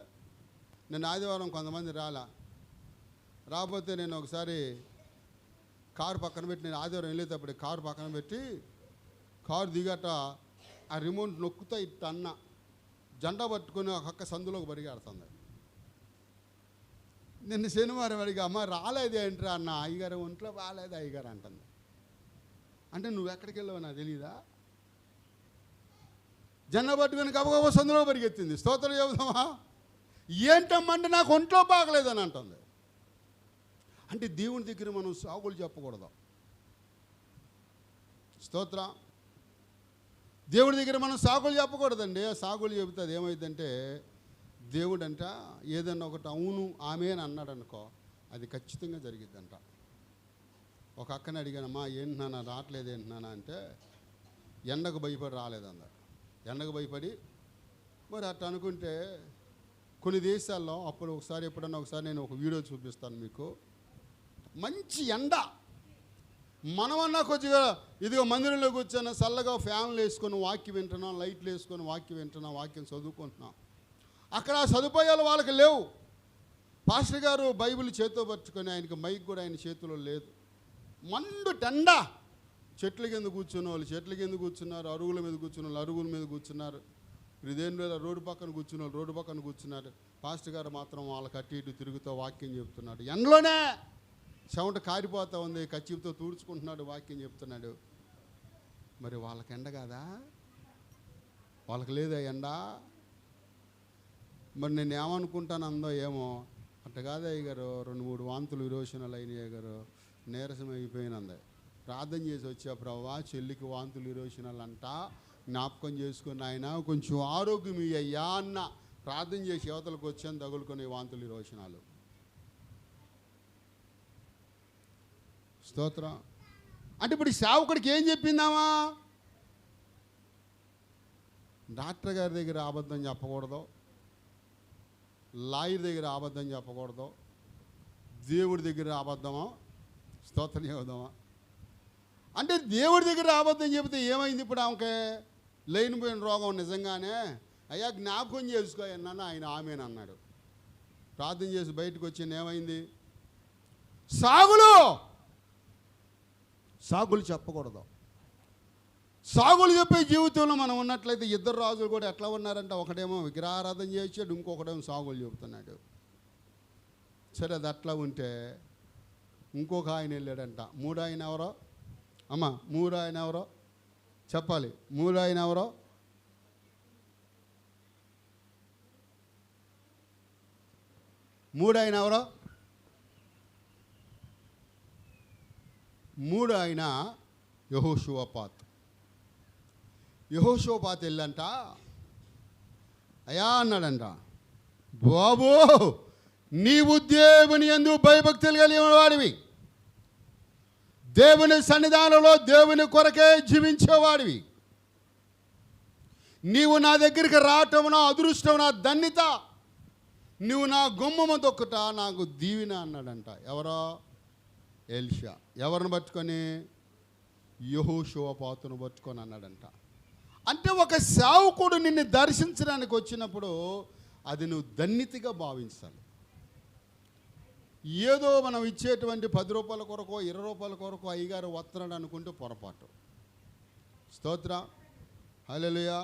నేను ఆదివారం కొంతమంది రాకపోతే నేను ఒకసారి కారు పక్కన పెట్టి, నేను ఆదివారం వెళ్ళేటప్పుడు కారు పక్కన పెట్టి కారు దిగట ఆ రిమోట్ నొక్కుతా ఇట్ట అన్న జెండా పట్టుకొని ఒక పక్క సందులోకి పరిగెడుతుంది. నిన్న శనివారం అడిగా, అమ్మ రాలేదు ఏంట్రా అన్న. అయ్యగారు ఒంట్లో రాలేదు అయ్యగారు అంటుంది. అంటే నువ్వు ఎక్కడికి వెళ్ళావు నాకు తెలీదా? జెండా పట్టుకొని గబగబా సందులో పరిగెత్తింది. స్తోత్రం చెబుదామా? ఏంటమ్మంటే నాకు ఒంట్లో బాగలేదని అంటుంది. అంటే దేవుని దగ్గర మనం సాగులు చెప్పకూడదు. స్తోత్రం. దేవుడి దగ్గర మనం సాగులు చెప్పకూడదండి. సాగులు చెబితే అది ఏమైందంటే, దేవుడు అంట ఏదన్నా ఒకటి అవును ఆమె అని అన్నాడు అనుకో, అది ఖచ్చితంగా జరిగిద్దంట. ఒక అక్కని అడిగానమ్మా, ఏంటి నాన్న రావట్లేదు ఏంటి నాన్న అంటే, ఎండకు భయపడి రాలేదన్నారు. ఎండకు భయపడి మరి అట్లా అనుకుంటే కొన్ని దేశాల్లో అప్పుడు ఎప్పుడన్నా ఒకసారి నేను ఒక వీడియో చూపిస్తాను మీకు. మంచి ఎండ, మనమన్నా కొద్దిగా ఇదిగో మందిరంలో కూర్చొని చల్లగా ఫ్యాన్లు వేసుకొని వాక్యం వింటున్నాం, లైట్లు వేసుకొని వాక్యం వింటున్నాం, వాక్యం చదువుకుంటున్నాం. అక్కడ ఆ సదుపాయాలు వాళ్ళకి లేవు. పాస్టర్ గారు బైబిల్ చేతితో పట్టుకొని, ఆయనకి మైక్ కూడా ఆయన చేతిలో లేదు. మండు టెండ, చెట్ల కింద కూర్చున్న వాళ్ళు చెట్ల కింద కూర్చున్నారు, అరుగుల మీద కూర్చున్న వాళ్ళు అరుగుల మీద కూర్చున్నారు, ఇదేం లేదా రోడ్డు పక్కన కూర్చున్న వాళ్ళు రోడ్డు పక్కన కూర్చున్నారు. పాస్టర్ గారు మాత్రం వాళ్ళకి అటు ఇటు తిరుగుతూ వాక్యం చెప్తున్నాడు. ఎండలోనే చెమట కారిపోతూ ఉంది, కచ్చిపుతో తూడ్చుకుంటున్నాడు, వాక్యం చెప్తున్నాడు. మరి వాళ్ళకి ఎండ కాదా? వాళ్ళకి లేదా ఎండ? మరి నేను ఏమనుకుంటాను అందో ఏమో, అట్ట కాదు అయ్యగారు, 2-3 వాంతులు విరోచనాలు అయినాయి అయ్యగారు, నీరసం అయిపోయినంది. ప్రార్థన చేసి వచ్చా, ప్రభా చెల్లికి వాంతులు విరోచనాలు అంట, జ్ఞాపకం చేసుకుని ఆయన కొంచెం ఆరోగ్యం అయ్యా అన్న. ప్రార్థన చేసి యువతలకు వచ్చాను, తగులుకొని వాంతులు విరోచనాలు. స్తోత్రం. అంటే ఇప్పుడు సేవకుడికి ఏం చెప్పిందామా? డాక్టర్ గారి దగ్గర అబద్ధం చెప్పకూడదు, లాయర్ దగ్గర అబద్ధం చెప్పకూడదు, దేవుడి దగ్గర అబద్ధమా? స్తోత్రం చెబుదామా? అంటే దేవుడి దగ్గర అబద్ధం చెబితే ఏమైంది? ఇప్పుడు ఆమెకి లేనిపోయిన రోగం నిజంగానే, అయ్యా జ్ఞాపకం చేసుకో అన్నాను, ఆయన ఆమెనన్నాడు. ప్రార్థన చేసి బయటకు వచ్చింది, ఏమైంది? సాగులు చెప్పకూడదు. సాగులు చెప్పే జీవితంలో మనం ఉన్నట్లయితే ఇద్దరు రాజులు కూడా ఎట్లా ఉన్నారంటే, ఒకడేమో విగ్రహారాధన చేసాడు, ఇంకొకడేమో సాగులు చెబుతున్నాడు. సరే, అది అట్లా ఉంటే ఇంకొక ఆయన వెళ్ళాడంట. మూడు ఆయన ఎవరో అమ్మ? మూడు ఆయన ఎవరో చెప్పాలి. మూడు ఆయన ఎవరో? మూడు ఆయన ఎవరో? మూడు ఆయన యెహోషువపాత్. యెహోషాపాతు వెళ్ళంట, అయ్యా అన్నాడంట, బాబు నీవు దేవుని యందు భయభక్తులు కలిగిన వాడివి, దేవుని సన్నిధానంలో దేవుని కొరకే జీవించేవాడివి, నీవు నా దగ్గరికి రావటం నా అదృష్టం, నా ధన్యత, నువ్వు నా గుమ్మము దొక్కుట నాకు దీవెన అన్నాడంట. ఎవరో? ఎలీషా. ఎవరిని పట్టుకొని? యెహోషాపాతును పట్టుకొని అన్నాడంట. అంటే ఒక సేవకుడు నిన్ను దర్శించడానికి వచ్చినప్పుడు అది నువ్వు ధన్యతగా భావించాలి. ఏదో మనం ఇచ్చేటువంటి 10 రూపాయల కొరకో 20 రూపాయల కొరకో అయ్యగారు వస్తున్నాడు అనుకుంటే పొరపాటు. స్తోత్రం, హల్లెలూయా.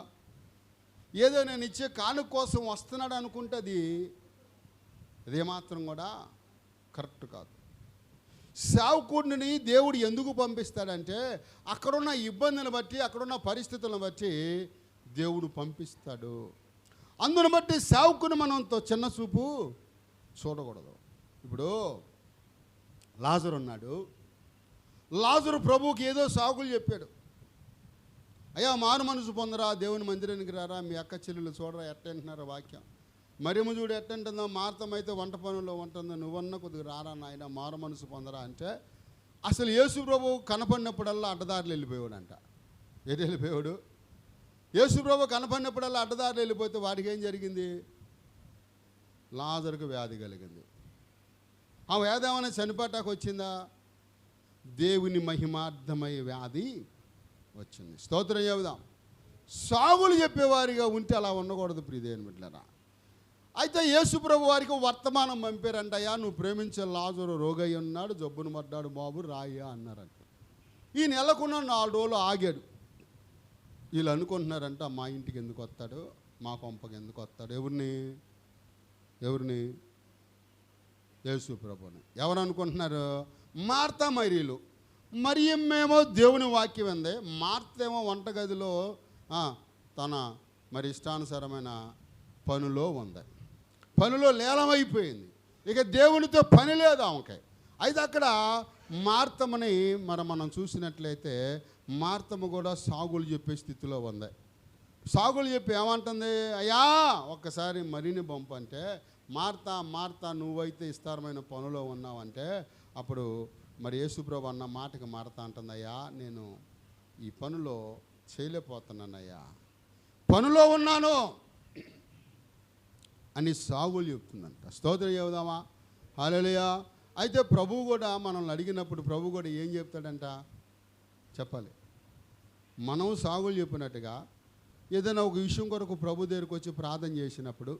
ఏదో నేను ఇచ్చే కానుక కోసం వస్తున్నాడు అనుకుంటే అదేమాత్రం కూడా కరెక్ట్ కాదు. సేవకుడిని దేవుడు ఎందుకు పంపిస్తాడంటే అక్కడున్న ఇబ్బందులను బట్టి, అక్కడున్న పరిస్థితులను బట్టి దేవుడు పంపిస్తాడు. అందును బట్టి సేవకుని మనం చిన్న చూపు చూడకూడదు. ఇప్పుడు లాజరు ఉన్నాడు. లాజరు ప్రభువుకి ఏదో సాకులు చెప్పాడు. అయ్యా మారు మనసు పొందరా, దేవుని మందిరానికి రారా, మీ అక్క చెల్లెలు చూడరా ఎట్టంటున్నారా వాక్యం. మరియమ్మ చూడు ఎట్టంటుందో, మార్తమైతే వంట పనుల్లో ఉంటుందో, నువ్వన్నా కొద్దిగా రారా నాయన మారు మనసు పొందరా అంటే అసలు యేసు ప్రభు కనపడినప్పుడల్లా అడ్డదారులు వెళ్ళిపోయాడంట. ఎటు వెళ్ళిపోయాడు? యేసు ప్రభు కనపడినప్పుడల్లా అడ్డదారులు వెళ్ళిపోతే వాడికి ఏం జరిగింది? లాజరుకు వ్యాధి కలిగింది. ఆ వ్యాధి ఏమైనా చనిపోటాకు వచ్చిందా? దేవుని మహిమార్థమై వ్యాధి వచ్చింది. స్తోత్రం చెబుదాం. సాగులు చెప్పేవారిగా ఉంటే అలా ఉండకూడదు ప్రియదేవుని బిడ్డలారా. అయితే యేసు ప్రభు వారికి వర్తమానం పంపారంట. అయ్యా నువ్వు ప్రేమించే లాజరు రోగయ్య ఉన్నాడు, జబ్బును పడ్డాడు బాబు రాయ్యా అన్నారంట. ఈ నెలకున్న 4 రోజులు ఆగాడు. వీళ్ళు అనుకుంటున్నారంట మా ఇంటికి ఎందుకు వస్తాడు, మా కొంపకి ఎందుకు వస్తాడు. ఎవరిని? యేసు ప్రభుని. ఎవరు అనుకుంటున్నారు? మార్తా మరియలు. మరియమ్మేమో దేవుని వాక్యం ఉంది, మార్తేమో వంటగదిలో తన మరి ఇష్టానుసారమైన పనిలో ఉంది. పనిలో లీలమైపోయింది. ఇక దేవునితో పని లేదు ఆమెకి. అయితే అక్కడ మార్తమ్మని మనం చూసినట్లయితే మార్తమ్మ కూడా సాగులు చెప్పే స్థితిలో ఉంది. సాగులు చెప్పి ఏమంటుంది? అయ్యా ఒక్కసారి మరిని పంపంటే, మార్తా నువ్వైతే విస్తారమైన పనిలో ఉన్నావంటే అప్పుడు మరి యేసుప్రభు అన్న మాటకి మార్తా అంటుంది, అయ్యా నేను ఈ పనిలో చేయలేకపోతున్నానయ్యా, పనిలో ఉన్నాను అని సాగులు చెప్తుందంట. స్తోత్రం చెబుదామా? హల్లెలూయా. అయితే ప్రభువు కూడా మనల్ని అడిగినప్పుడు ప్రభు కూడా ఏం చెప్తాడంట చెప్పాలి. మనం సాగులు చెప్పినట్టుగా ఏదైనా ఒక విషయం కొరకు ప్రభు దగ్గరికి వచ్చి ప్రార్థన చేసినప్పుడు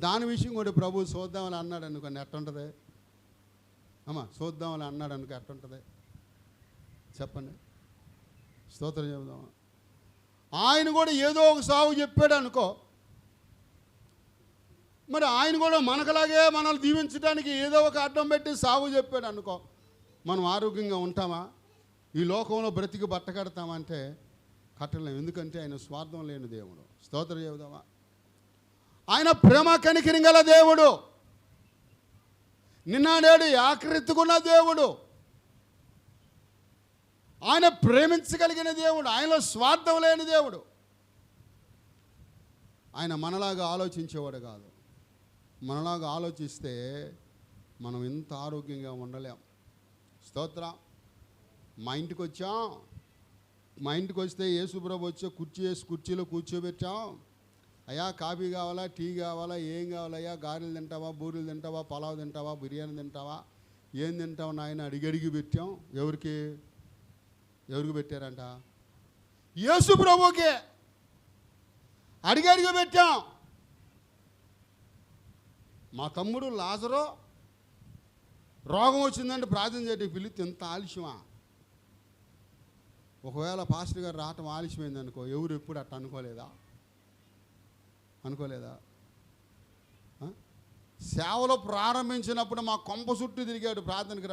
దాని విషయం కూడా ప్రభు చూద్దామని అన్నాడు అనుకోండి, ఎట్టుంటుంది అమ్మా? చూద్దామని అన్నాడు అనుకో ఎట్టుంటుంది చెప్పండి. స్తోత్రం చెబుదామా? ఆయన కూడా ఏదో ఒక సాగు చెప్పాడు అనుకో, మరి ఆయన కూడా మనకలాగే మనల్ని దీవించడానికి ఏదో ఒక అడ్డం పెట్టి సాగు చెప్పాడు అనుకో, మనం ఆరోగ్యంగా ఉంటామా? ఈ లోకంలో బ్రతికి బట్ట కడతామంటే కట్టలేము. ఎందుకంటే ఆయన స్వార్థం లేని దేవుడు. స్తోత్రం చెబుదామా? ఆయన ప్రేమ కనికరం గల దేవుడు, నిన్న నేడు ఆకృతికున్న దేవుడు, ఆయన ప్రేమించగలిగిన దేవుడు, ఆయనలో స్వార్థం లేని దేవుడు. ఆయన మనలాగా ఆలోచించేవాడు కాదు. మనలాగా ఆలోచిస్తే మనం ఇంత ఆరోగ్యంగా ఉండలేం. స్తోత్రం. మా ఇంటికి వచ్చాం, మా ఇంటికి వస్తే యేసుప్రభు వచ్చే కుర్చీలో కూర్చోబెట్టాం. అయ్యా కాఫీ కావాలా, టీ కావాలా, ఏం కావాలయ్యా, గారెలు తింటావా, బూరెలు తింటావా, పలావ్ తింటావా, బిర్యానీ తింటావా, ఏం తింటావా నాయన అడిగి పెట్టాం. ఎవరికి పెట్టారంట? యేసుప్రభుకే అడిగి పెట్టాం. మా తమ్ముడు లాజరు రోగం వచ్చిందంటే ప్రార్థన చేయడానికి పిలిచి ఎంత ఆలస్యమా? ఒకవేళ పాస్టర్ గారు రావటం ఆలస్యమైంది అనుకో, ఎవరు ఎప్పుడు అట్ట అనుకోలేదా? సేవలో ప్రారంభించినప్పుడు మా కొంప చుట్టూ తిరిగాడు, ప్రార్థనకు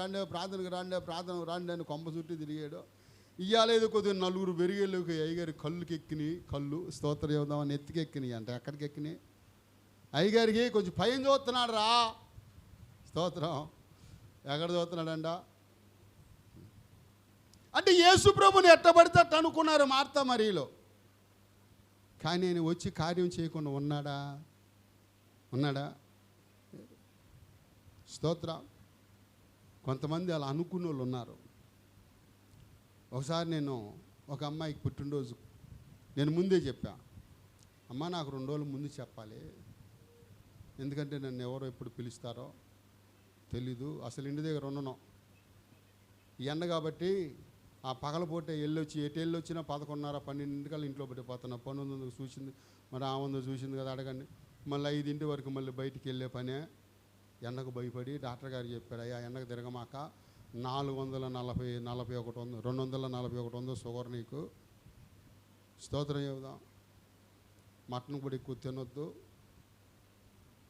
రాండి అని కొంప చుట్టూ తిరిగాడు. ఇయ్యాలేదు కొద్దిగా 4 బెరిగేళ్ళకి అయ్యగారి కళ్ళుకి ఎక్కినాయి, కళ్ళు స్తోత్రం చెబుదామని ఎత్తికి ఎక్కినాయి అంటే ఎక్కడికి ఎక్కినాయి? అయ్యగారికి కొంచెం పైన చూస్తున్నాడు రా. స్తోత్రం. ఎక్కడ చూస్తున్నాడంట అంటే యేసు ప్రభుని ఎట్టబడితే అట్ట అనుకున్నారు మార్తా మరియలు. కానీ ఆయన వచ్చి కార్యం చేయకుండా ఉన్నాడా? స్తోత్రం. కొంతమంది అలా అనుకున్న వాళ్ళు ఉన్నారు. ఒకసారి నేను ఒక అమ్మాయికి పుట్టినరోజు నేను ముందే చెప్పా, అమ్మ నాకు 2 రోజుల ముందు చెప్పాలి, ఎందుకంటే నన్ను ఎవరో ఎప్పుడు పిలుస్తారో తెలీదు, అసలు ఇంటి దగ్గర ఉండను, ఈ ఎండ కాబట్టి ఆ పగలపూటే వెళ్ళొచ్చి ఎటు వెళ్ళొచ్చినా 11:30 12 ఇంట్లో పడిపోతున్నా. పని ఉందో చూసింది, మరి ఆ ఉందో చూసింది కదా అడగండి. మళ్ళీ 5 వరకు మళ్ళీ బయటికి వెళ్ళే పనే. ఎండకు భయపడి డాక్టర్ గారు చెప్పాడు, అయ్యా ఎండకు తిరగమాక, 241 ఉంది షుగర్ నీకు, స్తోత్రం చెబుదాం, మటన్ కూడా ఎక్కువ తినొద్దు,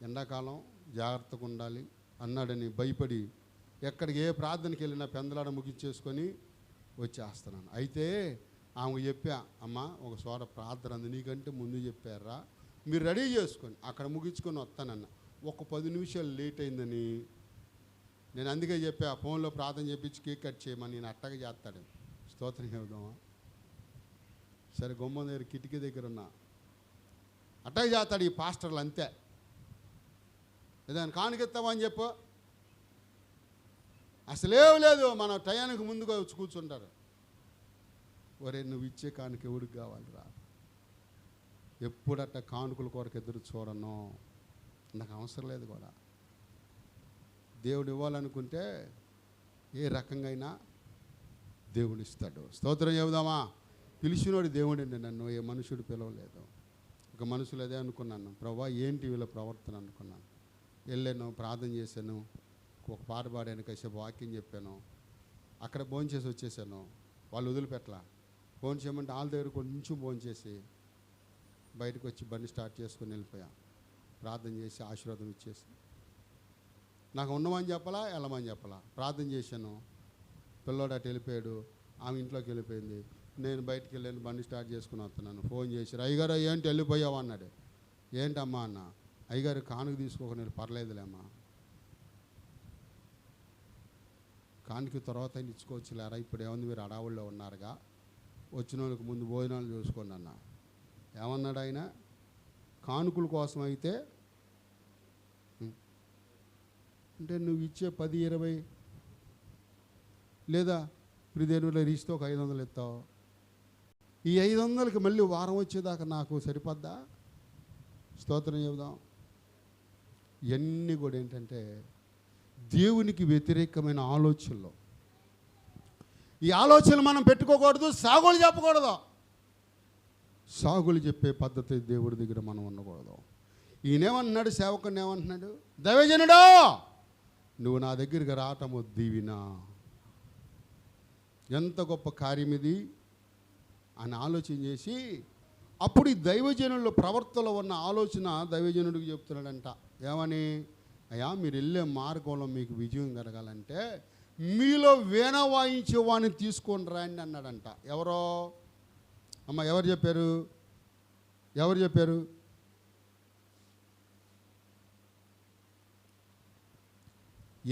ఎండాకాలం జాగ్రత్తగా ఉండాలి అన్నాడని భయపడి ఎక్కడికి ఏ ప్రార్థనకి వెళ్ళినా పెందలాడ ముగించేసుకొని వచ్చేస్తున్నాను. అయితే ఆమె చెప్పా, అమ్మ ఒక చోట ప్రార్థన అంది, నీకంటే ముందు చెప్పారా, మీరు రెడీ చేసుకొని అక్కడ ముగించుకొని వస్తానన్న. ఒక 10 నిమిషాలు లేట్ అయిందని నేను అందుకే చెప్పా, ఫోన్లో ప్రార్థన చేపించి కేక్ కట్ చేయమని. నేను అట్టగా చేస్తాడు, స్తోత్రం చెబుదామా. సరే గుమ్మం దగ్గర కిటికీ దగ్గర ఉన్నా, అట్టగా చేస్తాడు ఈ పాస్టర్లు, అంతే. ఏదైనా కానుకెత్తావా అని చెప్పు, అసలేం లేదు, మన టయానికి ముందుగా వచ్చి కూర్చుంటారు. ఒరే నువ్వు ఇచ్చే కానుక ఎవడికి కావాలిరా, ఎప్పుడట్ట కానుకల కొరకు ఎదురు చూడను, నాకు అవసరం లేదు కూడా. దేవుడు ఇవ్వాలనుకుంటే ఏ రకంగా అయినా దేవుడు ఇస్తాడు. స్తోత్రం చెబుదామా. పిలిచినోడు దేవుడండి, నన్ను ఏ మనుషుడు పిలవలేదు. ఒక మనుషులు అదే అనుకున్నాను, ప్రభా ఏంటి వీళ్ళ ప్రవర్తన అనుకున్నాను. వెళ్ళాను, ప్రార్థన చేశాను, ఒక పాట పాడాను, కాసేపు వాక్యం చెప్పాను, అక్కడ భోంచేసి వచ్చేసాను. వాళ్ళు వదిలిపెట్టలా, ఫోన్ చేయమంటే వాళ్ళ దగ్గర కొంచెం భోంచేసి బయటకు వచ్చి బండి స్టార్ట్ చేసుకుని వెళ్ళిపోయా. ప్రార్థన చేసి ఆశీర్వాదం ఇచ్చేసి నాకు ఉండమని చెప్పలా, వెళ్ళమని చెప్పలా. ప్రార్థన చేశాను, పిల్లోడు అటు వెళ్ళిపోయాడు, ఆమె ఇంట్లోకి వెళ్ళిపోయింది. నేను బయటికి వెళ్ళాను, బండి స్టార్ట్ చేసుకుని వస్తున్నాను. ఫోన్ చేశారు, అయ్యగారు ఏంటి వెళ్ళిపోయావు అన్నాడు. ఏంటమ్మా అన్న. అయ్యగారు కానుక తీసుకోక, నేను పర్లేదులేమ్మా, కానుక తర్వాత ఇచ్చుకోవచ్చు లేరా, ఇప్పుడు ఏముంది మీరు అడావుల్లో ఉన్నారుగా, వచ్చిన వాళ్ళకి ముందు భోజనాలు చూసుకోండి అన్న. ఏమన్నాడు ఆయన, కానుకల కోసం అయితే అంటే నువ్వు ఇచ్చే 10, 20 లేదా ఇప్పుడు దేవుళ్ళ రీచ్తో ఒక 500 ఇస్తావు, ఈ 500కి మళ్ళీ వారం వచ్చేదాకా నాకు సరిపోద్దా? స్తోత్రం చెబుదాం. ఇవన్నీ కూడా ఏంటంటే దేవునికి వ్యతిరేకమైన ఆలోచనలు. ఈ ఆలోచనలు మనం పెట్టుకోకూడదు, సాగులు చెప్పకూడదు. సాగులు చెప్పే పద్ధతి దేవుడి దగ్గర మనం ఉండకూడదు. ఈయనేమంటున్నాడు, సేవకుని ఏమంటున్నాడు, దైవజనుడా నువ్వు నా దగ్గరికి రావటము దీవినా, ఎంత గొప్ప కార్యం ఇది అని ఆలోచన చేసి, అప్పుడు ఈ దైవజనుల ప్రవర్తనలో ఉన్న ఆలోచన దైవజనుడికి చెప్తున్నాడంట. ఏమని, అయ్యా మీరు వెళ్ళే మార్గంలో మీకు విజయం కలగాలంటే మీలో వీణ వాయించే వాడిని తీసుకొని రండి అన్నాడంట. ఎవరో అమ్మ, ఎవరు చెప్పారు?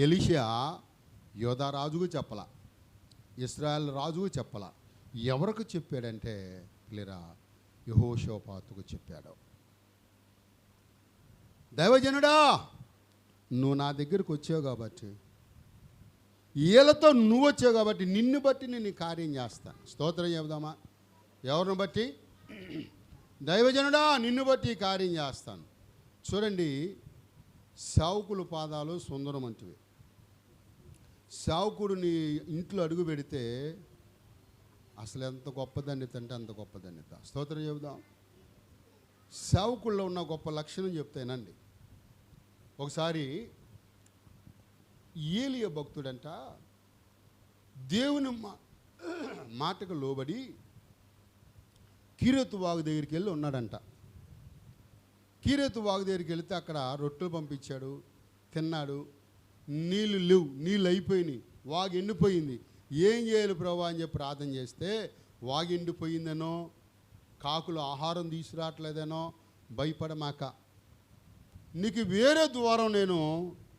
ఎలీషా యోధా రాజుకు చెప్పలా, ఇశ్రాయేల్ రాజుకు చెప్పలా. ఎవరికి చెప్పాడంటే లేరా, యెహోషాపాతుకు చెప్పాడు. దైవజనుడా నువ్వు నా దగ్గరికి వచ్చావు కాబట్టి, వీళ్ళతో నువ్వు వచ్చావు కాబట్టి నిన్ను బట్టి నేను ఈ కార్యం చేస్తాను. స్తోత్రం చెబుదామా. ఎవరిని బట్టి? దైవజనుడా నిన్ను బట్టి ఈ కార్యం చేస్తాను. చూడండి, సేవకుల పాదాలు సుందరం వంటివి. సేవకుడు నీ ఇంట్లో అడుగు పెడితే అసలు ఎంత గొప్ప ధన్యత అంటే అంత గొప్ప ధన్యత. స్తోత్రం చెబుదాం. సేవకుల్లో ఉన్న గొప్ప లక్షణం చెప్తానండి. ఒకసారి ఏలియా భక్తుడంట దేవుని మాటకు లోబడి కీరేతు వాగు దగ్గరికి వెళ్ళి ఉన్నాడంట. కీరేతు వాగు దగ్గరికి వెళితే అక్కడ రొట్టెలు పంపించాడు, తిన్నాడు. నీళ్ళు లేవు, నీళ్ళు అయిపోయినాయి, వాగు ఎండిపోయింది. ఏం చేయాలి ప్రభు అని చెప్పి ప్రార్థన చేస్తే వాగు ఎండిపోయిందనో, కాకులు ఆహారం తీసుకురావట్లేదనో భయపడమాక, నీకు వేరే ద్వారం నేను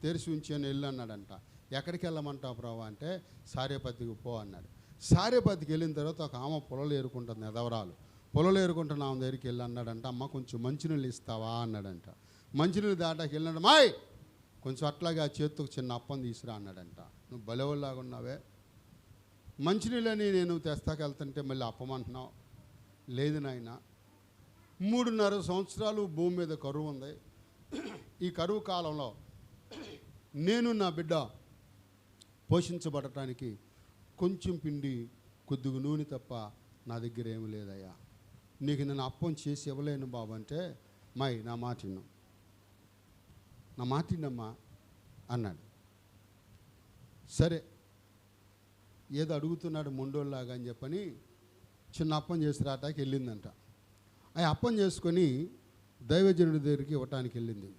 తెరిచి ఉంచాను వెళ్ళు అన్నాడంట. ఎక్కడికి వెళ్ళమంటావు ప్రభు అంటే సారేపతికి పో అన్నాడు. సారేపతికి వెళ్ళిన తర్వాత ఒక ఆమె పొలలు ఏరుకుంటుంది, ఎదవరాలు. పొలంలో ఏరుకుంటున్న ఆమె దగ్గరికి వెళ్ళి అన్నాడంట, అమ్మ కొంచెం మంచినీళ్ళు ఇస్తావా అన్నాడంట. మంచినీళ్ళు దాటాకి వెళ్ళినాడు, మాయ్ కొంచెం అట్లాగే ఆ చేతితో చిన్న అప్పం తీసురా అన్నాడంట. నువ్వు బలవల్లాగా ఉన్నావే, మంచినీళ్ళని నేను తెస్తాకెళ్తుంటే మళ్ళీ అప్పమంటున్నావు. లేదు నాయన, 3.5 సంవత్సరాలు భూమి మీద కరువు ఉంది. ఈ కరువు కాలంలో నేను నా బిడ్డ పోషించబడటానికి కొంచెం పిండి కొద్దిగా నూనె తప్ప నా దగ్గర ఏమి లేదయ్యా, నీకు నేను అప్పం చేసి ఇవ్వలేను బాబు అంటే, మాయ్ నా మాటినమ్మా అన్నాడు. సరే ఏదో అడుగుతున్నాడు మొండోళ్ళలాగా అని చెప్పని చిన్న అప్పం చేసి రాటానికి వెళ్ళిందంట. ఆ అప్పం చేసుకొని దైవజనుడి దగ్గరికి ఇవ్వటానికి వెళ్ళింది.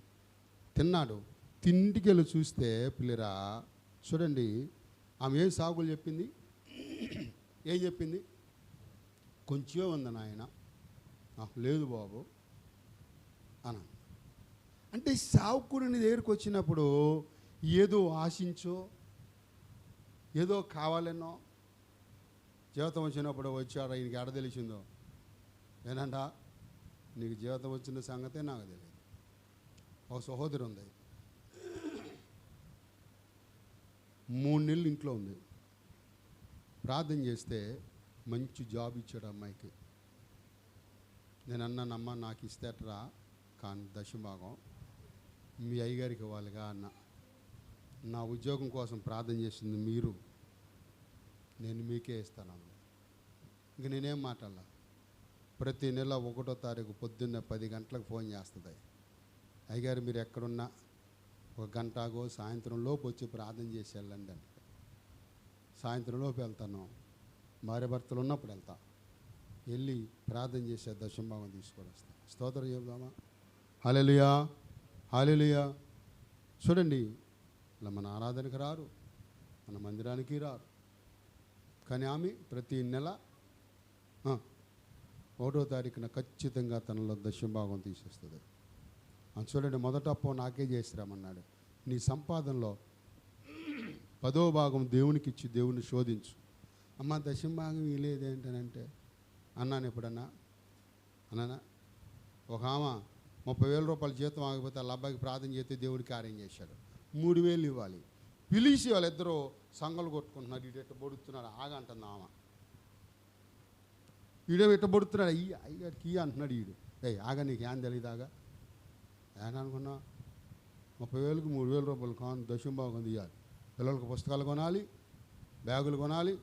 తిన్నాడు. తింటికి వెళ్ళి చూస్తే పిల్లరా చూడండి, ఆమె ఏం సాగులు చెప్పింది, ఏం చెప్పింది, కొంచెమే ఉంది నాయన, లేదు బాబు అన్న. అంటే సావుకుడిని దగ్గరికి వచ్చినప్పుడు ఏదో ఆశించో ఏదో కావాలనో, జీవితం వచ్చినప్పుడు వచ్చాడు ఈయనకి ఎడ తెలిసిందో, ఏనంట నీకు జీవితం వచ్చిన సంగతే నాకు తెలియదు. ఒక సహోదరు ఉంది, 3 నెలలు ఇంట్లో ఉంది. ప్రార్థన చేస్తే మంచి జాబ్ ఇచ్చాడు అమ్మాయికి. నేను అన్నానమ్మా నాకు ఇస్తేట్రా కానీ దశభాగం మీ అయ్యగారికి ఇవ్వాలిగా అన్న. నా ఉద్యోగం కోసం ప్రార్థన చేసింది మీరు, నేను మీకే ఇస్తానమ్మా. ఇంక నేనేం మాట్లాడాల. ప్రతి నెల 1వ తారీఖు పొద్దున్న 10 గంటలకు ఫోన్ చేస్తుంది, అయ్యగారు మీరు ఎక్కడున్నా 1 గంటగో సాయంత్రం లోపు వచ్చి ప్రార్థన చేసి వెళ్ళండి అంటే. సాయంత్రం లోపు వెళ్తాను, భార్య భర్తలు ఉన్నప్పుడు వెళ్తా, వెళ్ళి ప్రార్థన చేసే దశంభాగం తీసుకొని వస్తాను. స్తోత్రం చెబుదామా? హల్లెలూయా, హల్లెలూయా. చూడండి, ఇలా మన ఆరాధనకి రారు, మన మందిరానికి రారు, కానీ ఆమె ప్రతి నెల 1వ తారీఖున ఖచ్చితంగా తనలో దశంభాగం తీసేస్తుంది. చూడండి, మొదట అప్పం నాకే చేసిరామన్నాడు. నీ సంపాదనలో 10వ భాగం దేవునికి ఇచ్చి దేవుని శోధించు. అమ్మ దశంభాగం ఇలేదేంటనంటే అన్నాను ఎప్పుడన్నా అన్నానా? ఒక ఆమె 30,000 రూపాయల జీతం ఆగిపోతే వాళ్ళ అబ్బాయికి ప్రార్థన చేస్తే దేవుడికి కార్యం చేశాడు. 3,000 ఇవ్వాలి. పిలిచి వాళ్ళిద్దరూ సంగలు కొట్టుకుంటున్నారు. ఈడు ఎట్ట బొడుతున్నాడు ఆగంటుంది ఆమె. ఈడో ఎట్ట బొడుతున్నాడు, అయ్యాడికి అంటున్నాడు ఈడు. ఆగా నీకు ఏం తెలియదాగా ఏమనుకున్నా, 30,000కి 3,000 రూపాయలు కాను దశంభాగం తీయాలి. పిల్లలకు పుస్తకాలు కొనాలి, బ్యాగులు కొనాలి.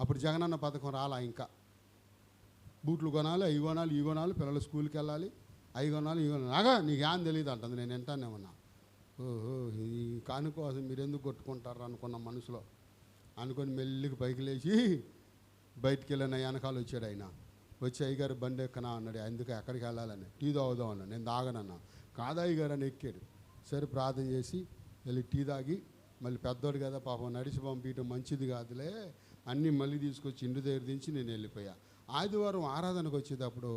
అప్పుడు జగనన్న పథకం రాలా, ఇంకా బూట్లు కొనాలి, అవి కొనాలి, ఇవి కొనాలి, పిల్లలు స్కూల్కి వెళ్ళాలి, అవి కొనాలి, ఇవి కొనాలి. ఆగా నీకు ఏం తెలియదు అంటుంది. నేను వింటానే ఉన్నా. ఓహో ఈ కాను కోసం మీరు ఎందుకు కొట్టుకుంటారు అనుకున్న మనసులో అనుకొని మెల్లికి పైకి లేచి బయటికి వెళ్ళిన వెనకాల వచ్చాడు. ఆయన వచ్చి అయ్యగారు బండి ఎక్కనా అన్నాడు. ఎందుకు ఎక్కడికి వెళ్ళాలని, టీ తాగుదాం అన్నాడు. నేను తాగనన్నా. కాదా అయ్యగారు అని ఎక్కాడు. సరే ప్రార్థన చేసి వెళ్ళి టీ తాగి మళ్ళీ పెద్దోడు కదా పాపం నడిచి పంపించడం మంచిది కాదులే అన్నీ మళ్ళీ తీసుకొచ్చి ఇంటి దగ్గర దించి నేను వెళ్ళిపోయా. ఆదివారం ఆరాధనకు వచ్చేటప్పుడు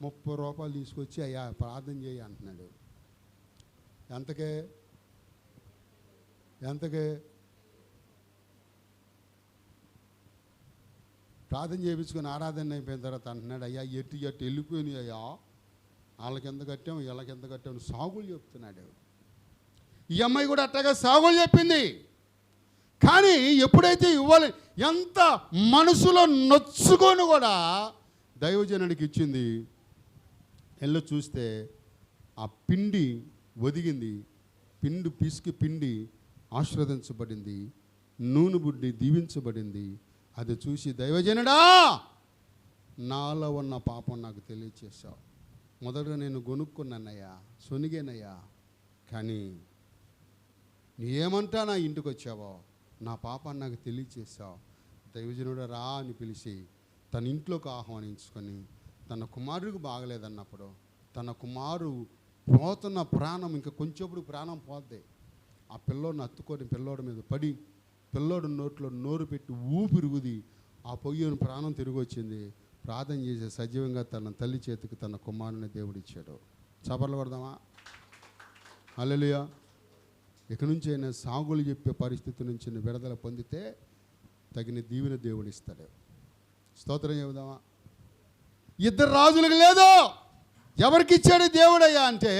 30 రూపాయలు తీసుకొచ్చి అయ్యా ప్రార్థన చేయి అంటున్నాడు. ఎంతకే ప్రార్థన చేయించుకొని ఆరాధన అయిపోయిన తర్వాత అంటున్నాడు, అయ్యా ఎట్టి వెళ్ళిపోయినాయి అయ్యా, వాళ్ళకి ఎంత కట్టాము వీళ్ళకి ఎంత కట్టాము సాగులు చెప్తున్నాడు. ఈ అమ్మాయి కూడా అట్టగా సాగులు చెప్పింది. కానీ ఎప్పుడైతే ఇవ్వాలి ఎంత మనసులో నొచ్చుకొని కూడా దైవజనుడికి ఇచ్చింది, వెళ్ళి చూస్తే ఆ పిండి ఒదిగింది, పిండి పిసికి పిండి ఆశీర్వదించబడింది, నూనె బుడ్డి దీవించబడింది. అది చూసి దైవజనుడా నాలో ఉన్న పాపం నాకు తెలియచేసావు. మొదటగా నేను గొనుక్కున్నానయ్యా, సొనిగేనయ్యా, కానీ నీ ఏమంటా నా ఇంటికి వచ్చావో నా పాపాన్ని నాకు తెలియచేసావు. దైవజనుడు రా అని పిలిచి తన ఇంట్లోకి ఆహ్వానించుకొని తన కుమారుడికి బాగలేదన్నప్పుడు తన కుమారు పోతున్న ప్రాణం ఇంకా కొంచెప్పుడు ప్రాణం పోద్ది. ఆ పిల్లోడిని హత్తుకొని పిల్లోడి మీద పడి పిల్లోడు నోట్లో నోరు పెట్టి ఊపిరుగుది ఆ పొయ్యిన ప్రాణం తిరిగి వచ్చింది. ప్రార్థన చేసే సజీవంగా తన తల్లి చేతికి తన కుమారుని దేవుడిచ్చాడు. చపర్లు కొడదామా? హల్లెలూయా. ఇక నుంచి అయినా సాగులు చెప్పే పరిస్థితి నుంచి విడుదల పొందితే తగిన దీవెన దేవుడు ఇస్తాడు. స్తోత్రం చెబుదామా? ఇద్దరు రాజులకు లేదు. ఎవరికి ఇచ్చాడు దేవుడయ్యా అంటే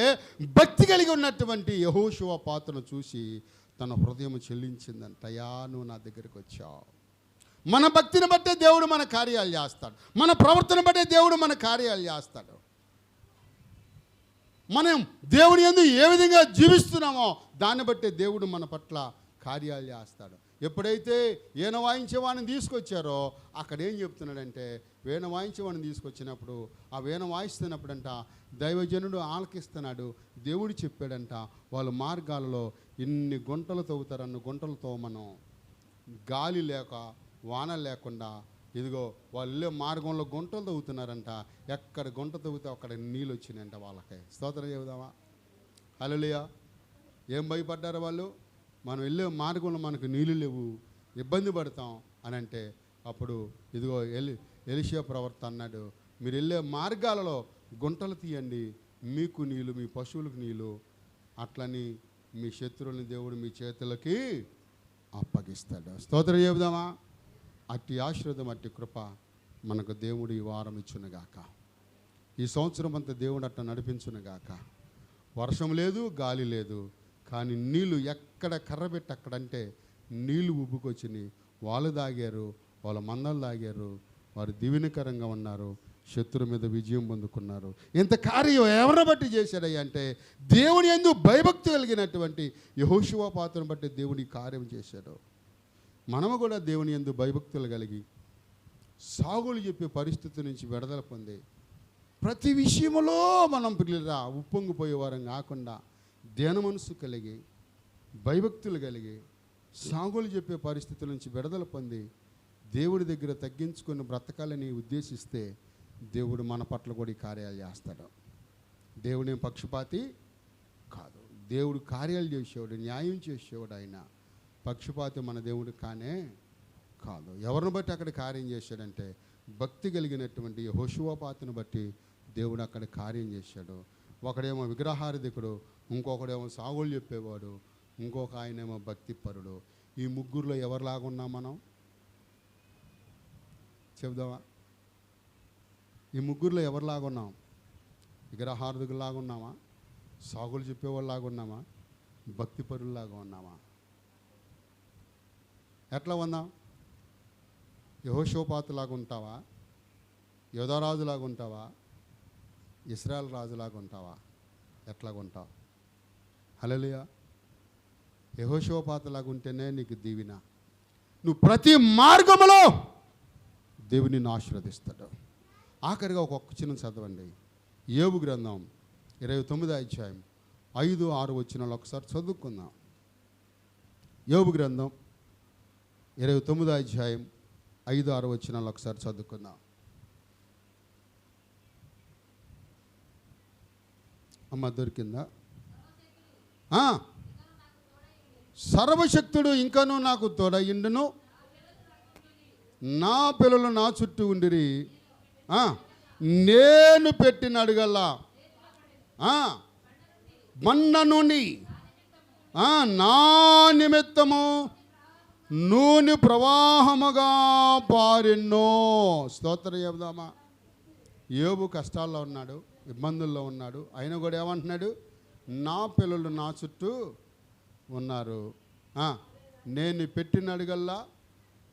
భక్తి కలిగి ఉన్నటువంటి యెహోషువ పాత్రను చూసి తన హృదయం చెల్లించిందంట. అయ్యా నువ్వు నా దగ్గరికి వచ్చావు. మన భక్తిని బట్టే దేవుడు మన కార్యాలు చేస్తాడు. మన ప్రవర్తన బట్టే దేవుడు మన కార్యాలు చేస్తాడు. మనం దేవుని యందు ఏ విధంగా జీవిస్తున్నామో దాన్ని బట్టే దేవుడు మన పట్ల కార్యాలు చేస్తాడు. ఎప్పుడైతే వీణ వాయించేవాడిని తీసుకొచ్చారో అక్కడ ఏం చెప్తున్నాడంటే, వీణ వాయించేవాడిని తీసుకొచ్చినప్పుడు ఆ వీణ వాయిస్తున్నప్పుడంట దైవజనుడు ఆలకిస్తున్నాడు. దేవుడు చెప్పాడంట, వాళ్ళ మార్గాలలో ఇన్ని గుంటలు తవ్వుతారన్న గుంటలతో మనం గాలి లేక వాన లేకుండా ఇదిగో వాళ్ళు మార్గంలో గుంటలు తవ్వుతున్నారంట. ఎక్కడ గుంట తవ్వుతే అక్కడ నీళ్ళు వచ్చినాయంట వాళ్ళకి. స్తోత్రం చెబుదామా? హల్లెలూయా. ఏం భయపడ్డారు వాళ్ళు? మనం వెళ్ళే మార్గంలో మనకు నీళ్ళు లేవు, ఇబ్బంది పడతాం అని అంటే అప్పుడు ఇదిగో ఎలీషా ప్రవక్త అన్నాడు, మీరు వెళ్ళే మార్గాలలో గుంటలు తీయండి, మీకు నీళ్ళు, మీ పశువులకు నీళ్ళు, అట్లని మీ శత్రువులని దేవుడు మీ చేతులకి అప్పగిస్తాడు. స్తోత్రం చెబుదామా? అట్టి ఆశీర్వాదం, అట్టి కృప మనకు దేవుడు ఈ వారం ఇచ్చునుగాక. ఈ సంవత్సరం అంతా దేవుడు అట్లా నడిపించునుగాక. వర్షం లేదు, గాలి లేదు, కానీ నీళ్ళు ఎక్కడ కర్రబెట్టి అక్కడంటే నీళ్ళు ఉబ్బుకొచ్చినాయి. వాళ్ళు తాగారు, వాళ్ళ మందలు తాగారు, వారు దీవెనకరంగా ఉన్నారు, శత్రు మీద విజయం పొందుకున్నారు. ఇంత కార్యం ఎవరిని బట్టి చేశాడయ్యా అంటే దేవుని యందు భయభక్తి కలిగినటువంటి యెహోషువ పాత్రను బట్టి దేవుని కార్యం చేశాడు. మనము కూడా దేవుని యందు భయభక్తులు కలిగి సాగులు చెప్పే పరిస్థితి నుంచి విడుదల పొంది ప్రతి విషయంలో మనం పిల్లరా ఉప్పొంగిపోయే వారం కాకుండా ధ్యాన మనసు కలిగి భయభక్తులు కలిగి సాగులు చెప్పే పరిస్థితుల నుంచి విడుదల పొంది దేవుడి దగ్గర తగ్గించుకొని బ్రతకాలని ఉద్దేశిస్తే దేవుడు మన పట్ల కూడా ఈ కార్యాలు చేస్తాడు. దేవుడు ఏం పక్షపాతి కాదు. దేవుడు కార్యాలు చేసేవాడు, న్యాయం చేసేవాడు. ఆయన పక్షపాతి మన దేవుడు కానే కాదు. ఎవరిని బట్టి అక్కడ కార్యం చేశాడంటే భక్తి కలిగినటువంటి యెహోషువ పాత్రను బట్టి దేవుడు అక్కడ కార్యం చేశాడు. ఒకడేమో విగ్రహారాధికుడు, ఇంకొకడేమో సాగులు చెప్పేవాడు, ఇంకొక ఆయనేమో భక్తిపరుడు. ఈ ముగ్గురులో ఎవరిలాగా ఉన్నాం మనం చెబుదామా? ఈ ముగ్గురులో ఎవరిలాగా ఉన్నాం? విగ్రహారాధికుల్లాగా ఉన్నామా? సాగులు చెప్పేవాళ్ళలాగా ఉన్నామా? భక్తిపరుల్లాగా ఉన్నామా? ఎట్లా ఉన్నాం? యెహోషువపాతులాగా ఉంటావా? యోధారాజులాగా ఉంటావా? ఇశ్రాయేల్ రాజులాగా ఉంటావా? ఎట్లాగా ఉంటావు? హల్లెలూయా. యెహోషువపాతులాగా ఉంటేనే నీకు దీవెన. నువ్వు ప్రతి మార్గములో దేవుని నిన్ను ఆశీర్వదిస్తాడు. ఆఖరిగా ఒక్కొక్క చిన్న చదవండి. యోబు గ్రంథం 29వ అధ్యాయం 5, 6 వచనాలు ఒకసారి చదువుకుందాం. యోబు గ్రంథం 29వ అధ్యాయం 5, 6 వచనాలు ఒకసారి చదువుకుందాం. అమ్మ దొరికిందా? సర్వశక్తుడు ఇంకనూ నాకు తోడయిండును, నా పిల్లలు నా చుట్టూ ఉండిరి, నేను పెట్టిన అడుగల్లా బండ నుండి నా నిమిత్తము నూనె ప్రవాహముగా పారెన్నో. స్తోత్రం చెబుదామా? యోబు కష్టాల్లో ఉన్నాడు, ఇబ్బందుల్లో ఉన్నాడు. ఆయన కూడా ఏమంటున్నాడు? నా పిల్లలు నా చుట్టూ ఉన్నారు, నేను పెట్టిన అడుగల్లా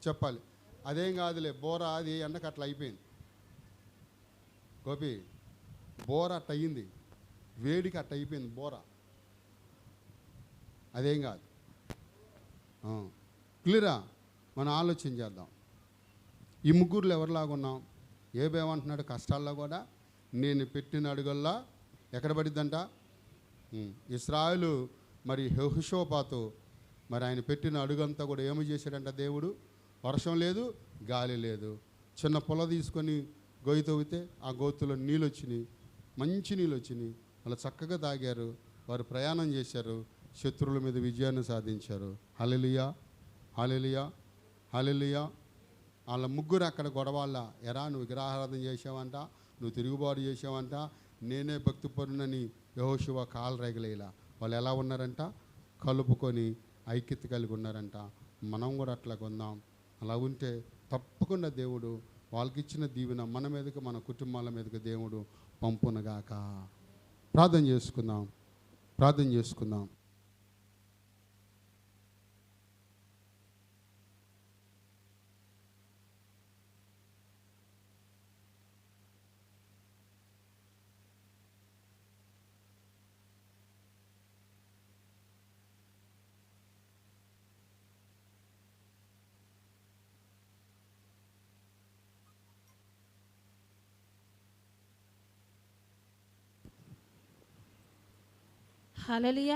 చెప్పాలి. అదేం కాదులే బోర, అది ఎండకు అట్లా అయిపోయింది గోపి, బోర అట్ట అయ్యింది, వేడికి అట్ట అయిపోయింది బోర, అదేం కాదు. క్లియరా? మనం ఆలోచన చేద్దాం. ఈ ముగ్గురులో ఎవరిలాగా ఉన్నాం? ఏమేమంటున్నాడు? కష్టాల్లో కూడా నేను పెట్టిన అడుగల్లా ఎక్కడ పడిద్దంట? ఇశ్రాయేలు మరి యెహోషువపాతు మరి ఆయన పెట్టిన అడుగంతా కూడా ఏమి చేశాడంట దేవుడు? వర్షం లేదు, గాలి లేదు, చిన్న పొల తీసుకొని గొయ్యి తవ్వితే ఆ గోతులో నీళ్ళు వచ్చినాయి, మంచి నీళ్ళు వచ్చినాయి. వాళ్ళు చక్కగా తాగారు, వారు ప్రయాణం చేశారు, శత్రువుల మీద విజయాన్ని సాధించారు. హల్లెలూయా, హల్లెలూయా, హల్లెలూయా. వాళ్ళ ముగ్గురు అక్కడ గొడవాళ్ళ, ఎరా నువ్వు విగ్రహారాధన చేసావంట, నువ్వు తిరుగుబాటు చేసావంట, నేనే భక్తిపరునని యెహోషువ కాలు రేగలేలా. వాళ్ళు ఎలా ఉన్నారంట? కలుపుకొని ఐక్యత కలిగి ఉన్నారంట. మనం కూడా అట్లా కొందాం. అలా ఉంటే తప్పకుండా దేవుడు వాళ్ళకి ఇచ్చిన దీవెన మన మీదకి, మన కుటుంబాల మీదకి దేవుడు పంపునగాక. ప్రార్థన చేసుకుందాం, ప్రార్థన చేసుకుందాం. హల్లెలూయా.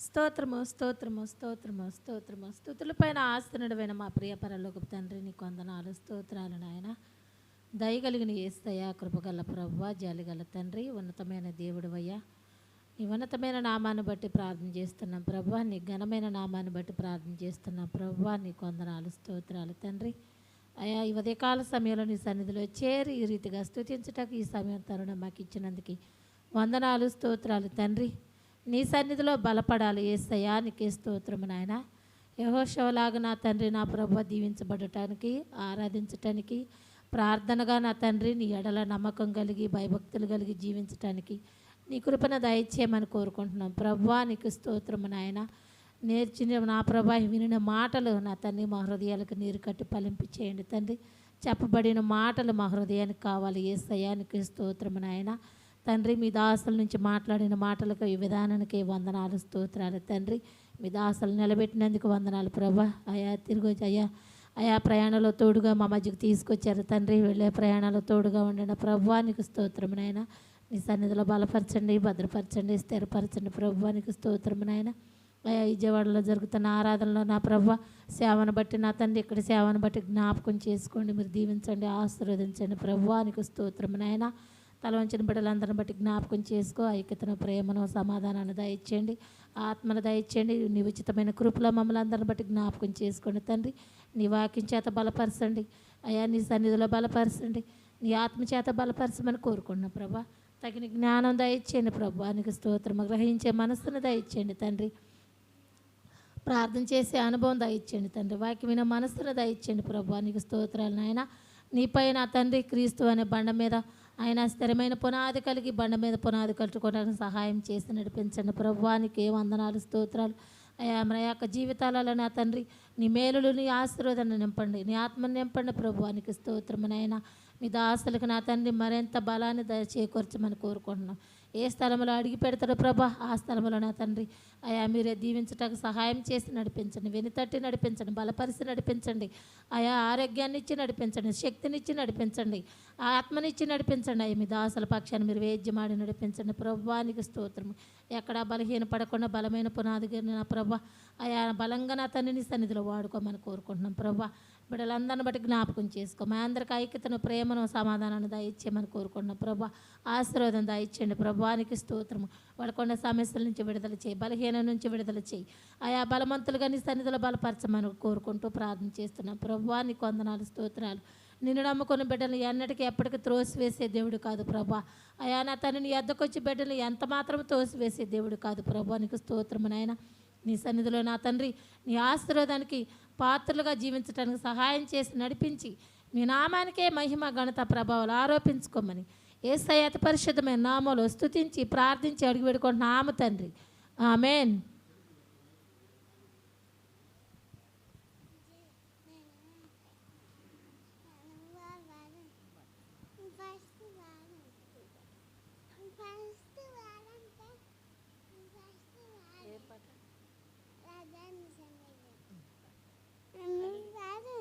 స్తోత్రము స్తోత్రము స్తోత్రము స్తోత్రము. స్తుతులపైన ఆస్తునుడైన మా ప్రియ పరలోకపు తండ్రి, నీకు వందనాలు, స్తోత్రాలు నాయన. దయగలిగిన యేసయ్యా, కృపగల ప్రభువా, జాలిగల తండ్రి, ఉన్నతమైన దేవుడివయ్యా, నీ ఉన్నతమైన నామాన్ని బట్టి ప్రార్థన చేస్తున్నాం ప్రభువా, నీ ఘనమైన నామాన్ని బట్టి ప్రార్థన చేస్తున్నాం ప్రభువా, నీకు వందనాలు, స్తోత్రాలు తండ్రి. అయ్యా, ఈ ఉదయకాల సమయంలో నీ సన్నిధిలో చేరి ఈ రీతిగా స్తుతించటకు ఈ సమయం తరుణం మాకు ఇచ్చినందుకు వందనాలు, స్తోత్రాలు తండ్రి. నీ సన్నిధిలో బలపడాలి యేసయ్యా, నీకే స్తోత్రము నాయన. యెహోషువలాగా నా తండ్రి, నా ప్రభువా, దీవించబడటానికి, ఆరాధించటానికి, ప్రార్థనగా నా తండ్రి నీ ఎడల నమ్మకం కలిగి, భయభక్తులు కలిగి జీవించటానికి నీ కృపను దయచేయమని కోరుకుంటున్నాం ప్రభువా, నీకు స్తోత్రము నాయన. నేర్చిన నా ప్రభా, వినిన మాటలు నా తండ్రి మా హృదయాలకు నీరు కట్టి ఫలింపి చేయండి తండ్రి. చెప్పబడిన మాటలు మా హృదయానికి కావాలి యేసయ్యా, నీకు స్తోత్రము నాయన. తండ్రి, మీ దాసుల నుంచి మాట్లాడిన మాటలకు, ఈ విధానానికి వందనాలు, స్తోత్రాలు తండ్రి. మీ దాసులు నిలబెట్టినందుకు వందనాలు ప్రభా. అయా తిరిగి అయ్యా అయా ప్రయాణంలో తోడుగా మా మధ్యకు తీసుకొచ్చారు తండ్రి. వెళ్ళే ప్రయాణాలు తోడుగా ఉండిన ప్రభువా, నీకు స్తోత్రమునైనా. నీ సన్నిధిలో బలపరచండి, భద్రపరచండి, స్థిరపరచండి ప్రభువా, నీకు స్తోత్రమునైనా. అయా విజయవాడలో జరుగుతున్న ఆరాధనలో నా ప్రభువా, సేవను బట్టి నా తండ్రి, ఇక్కడ సేవను బట్టి జ్ఞాపకం చేసుకోండి, మీరు దీవించండి, ఆశీర్వదించండి ప్రభువా, నీకు స్తోత్రమునైనా. తల వంచిన బిడ్డలందరిని బట్టి జ్ఞాపకం చేసుకో, ఐక్యతను, ప్రేమను, సమాధానాన్ని దయచేయండి, ఆత్మను దయచేయండి. నీ ఉచితమైన కృపలో మమ్మల్ని అందరిని బట్టి జ్ఞాపకం చేసుకోండి తండ్రి. నీ వాక్యం చేత బలపరచండి అయ్యా, నీ సన్నిధిలో బలపరచండి, నీ ఆత్మ చేత బలపరచమని కోరుకుంటున్నాం ప్రభా. తగిన జ్ఞానం దయచేయండి ప్రభా, నీకు స్తోత్రము. గ్రహించే మనస్సును దయచేయండి తండ్రి. ప్రార్థన చేసే అనుభవం దయచేయండి తండ్రి. వాక్యమైన మనస్సును దయచేయండి ప్రభా, నీకు స్తోత్రాలు నాయన. నీపై నా తండ్రి క్రీస్తు అనే బండ మీద ఆయన స్థిరమైన పునాది కలిగి బండ మీద పునాది కట్టుకోవడానికి సహాయం చేసి నడిపించండి ప్రభువా, నీకే వందనాలు, స్తోత్రాలు. అయా మన యొక్క జీవితాలలో నా తండ్రి నీ మేలులు, నీ ఆశీర్వాదాన్ని నింపండి, నీ ఆత్మను నింపండి ప్రభువా, నీకు స్తోత్రమునైనా. మీ దాసులకు నా తండ్రి మరింత బలాన్ని చేకూర్చమని కోరుకుంటున్నాం. ఏ స్థలంలో అడిగి పెడతారో ప్రభా, ఆ స్థలంలో నా తండ్రి అయా మీరే దీవించటానికి సహాయం చేసి నడిపించండి, వెనుతట్టి నడిపించండి, బలపరిచి నడిపించండి, ఆయా ఆరోగ్యాన్ని ఇచ్చి నడిపించండి, శక్తినిచ్చి నడిపించండి, ఆత్మనిచ్చి నడిపించండి. అయ్యా మీ దాసుల పక్షాన్ని మీరు వేద్యమాడి నడిపించండి ప్రభువా, నీకు స్తోత్రము. ఎక్కడా బలహీన పడకుండా బలమైన పునాదిగా నా ప్రభా అయా బలంగా నా తండ్రిని సన్నిధిలో వాడుకోమని కోరుకుంటున్నాం ప్రభా. బిడ్డలందరిని బట్టి జ్ఞాపకం చేసుకో, మా అందరికి ఐక్యతను, ప్రేమను, సమాధానాన్ని దయచేయమని కోరుకుంటున్నాం ప్రభా. ఆశీర్వాదం దయచేయండి ప్రభువానికి స్తోత్రము. వాళ్ళకున్న సమస్యల నుంచి విడుదల చేయి, బలహీనం నుంచి విడుదల చేయి, ఆయా బలవంతులుగా నీ సన్నిధిలో బలపరచమని కోరుకుంటూ ప్రార్థన చేస్తున్నాం ప్రభువానికి వందనాలు, స్తోత్రాలు. నిన్ను నమ్ముకున్న బిడ్డలు ఎన్నటికీ ఎప్పటికీ త్రోసివేసే దేవుడు కాదు ప్రభా. అయా నా తను నీ ఎద్దకొచ్చి బిడ్డలు ఎంత మాత్రం తోసివేసే దేవుడు కాదు ప్రభా, నీకు స్తోత్రము నాయన. నీ సన్నిధిలో నా తండ్రి నీ ఆశీర్వాదానికి పాత్రలుగా జీవించడానికి సహాయం చేసి నడిపించి మీ నామానికే మహిమ, ఘనత, ప్రభావాలు ఆరోపించుకోమని యేసయ్య అతి పరిశుద్ధమైన నామములో స్తుతించి ప్రార్థించి అడిగి పెడుకుంటున్నాము తండ్రి. ఆమేన్.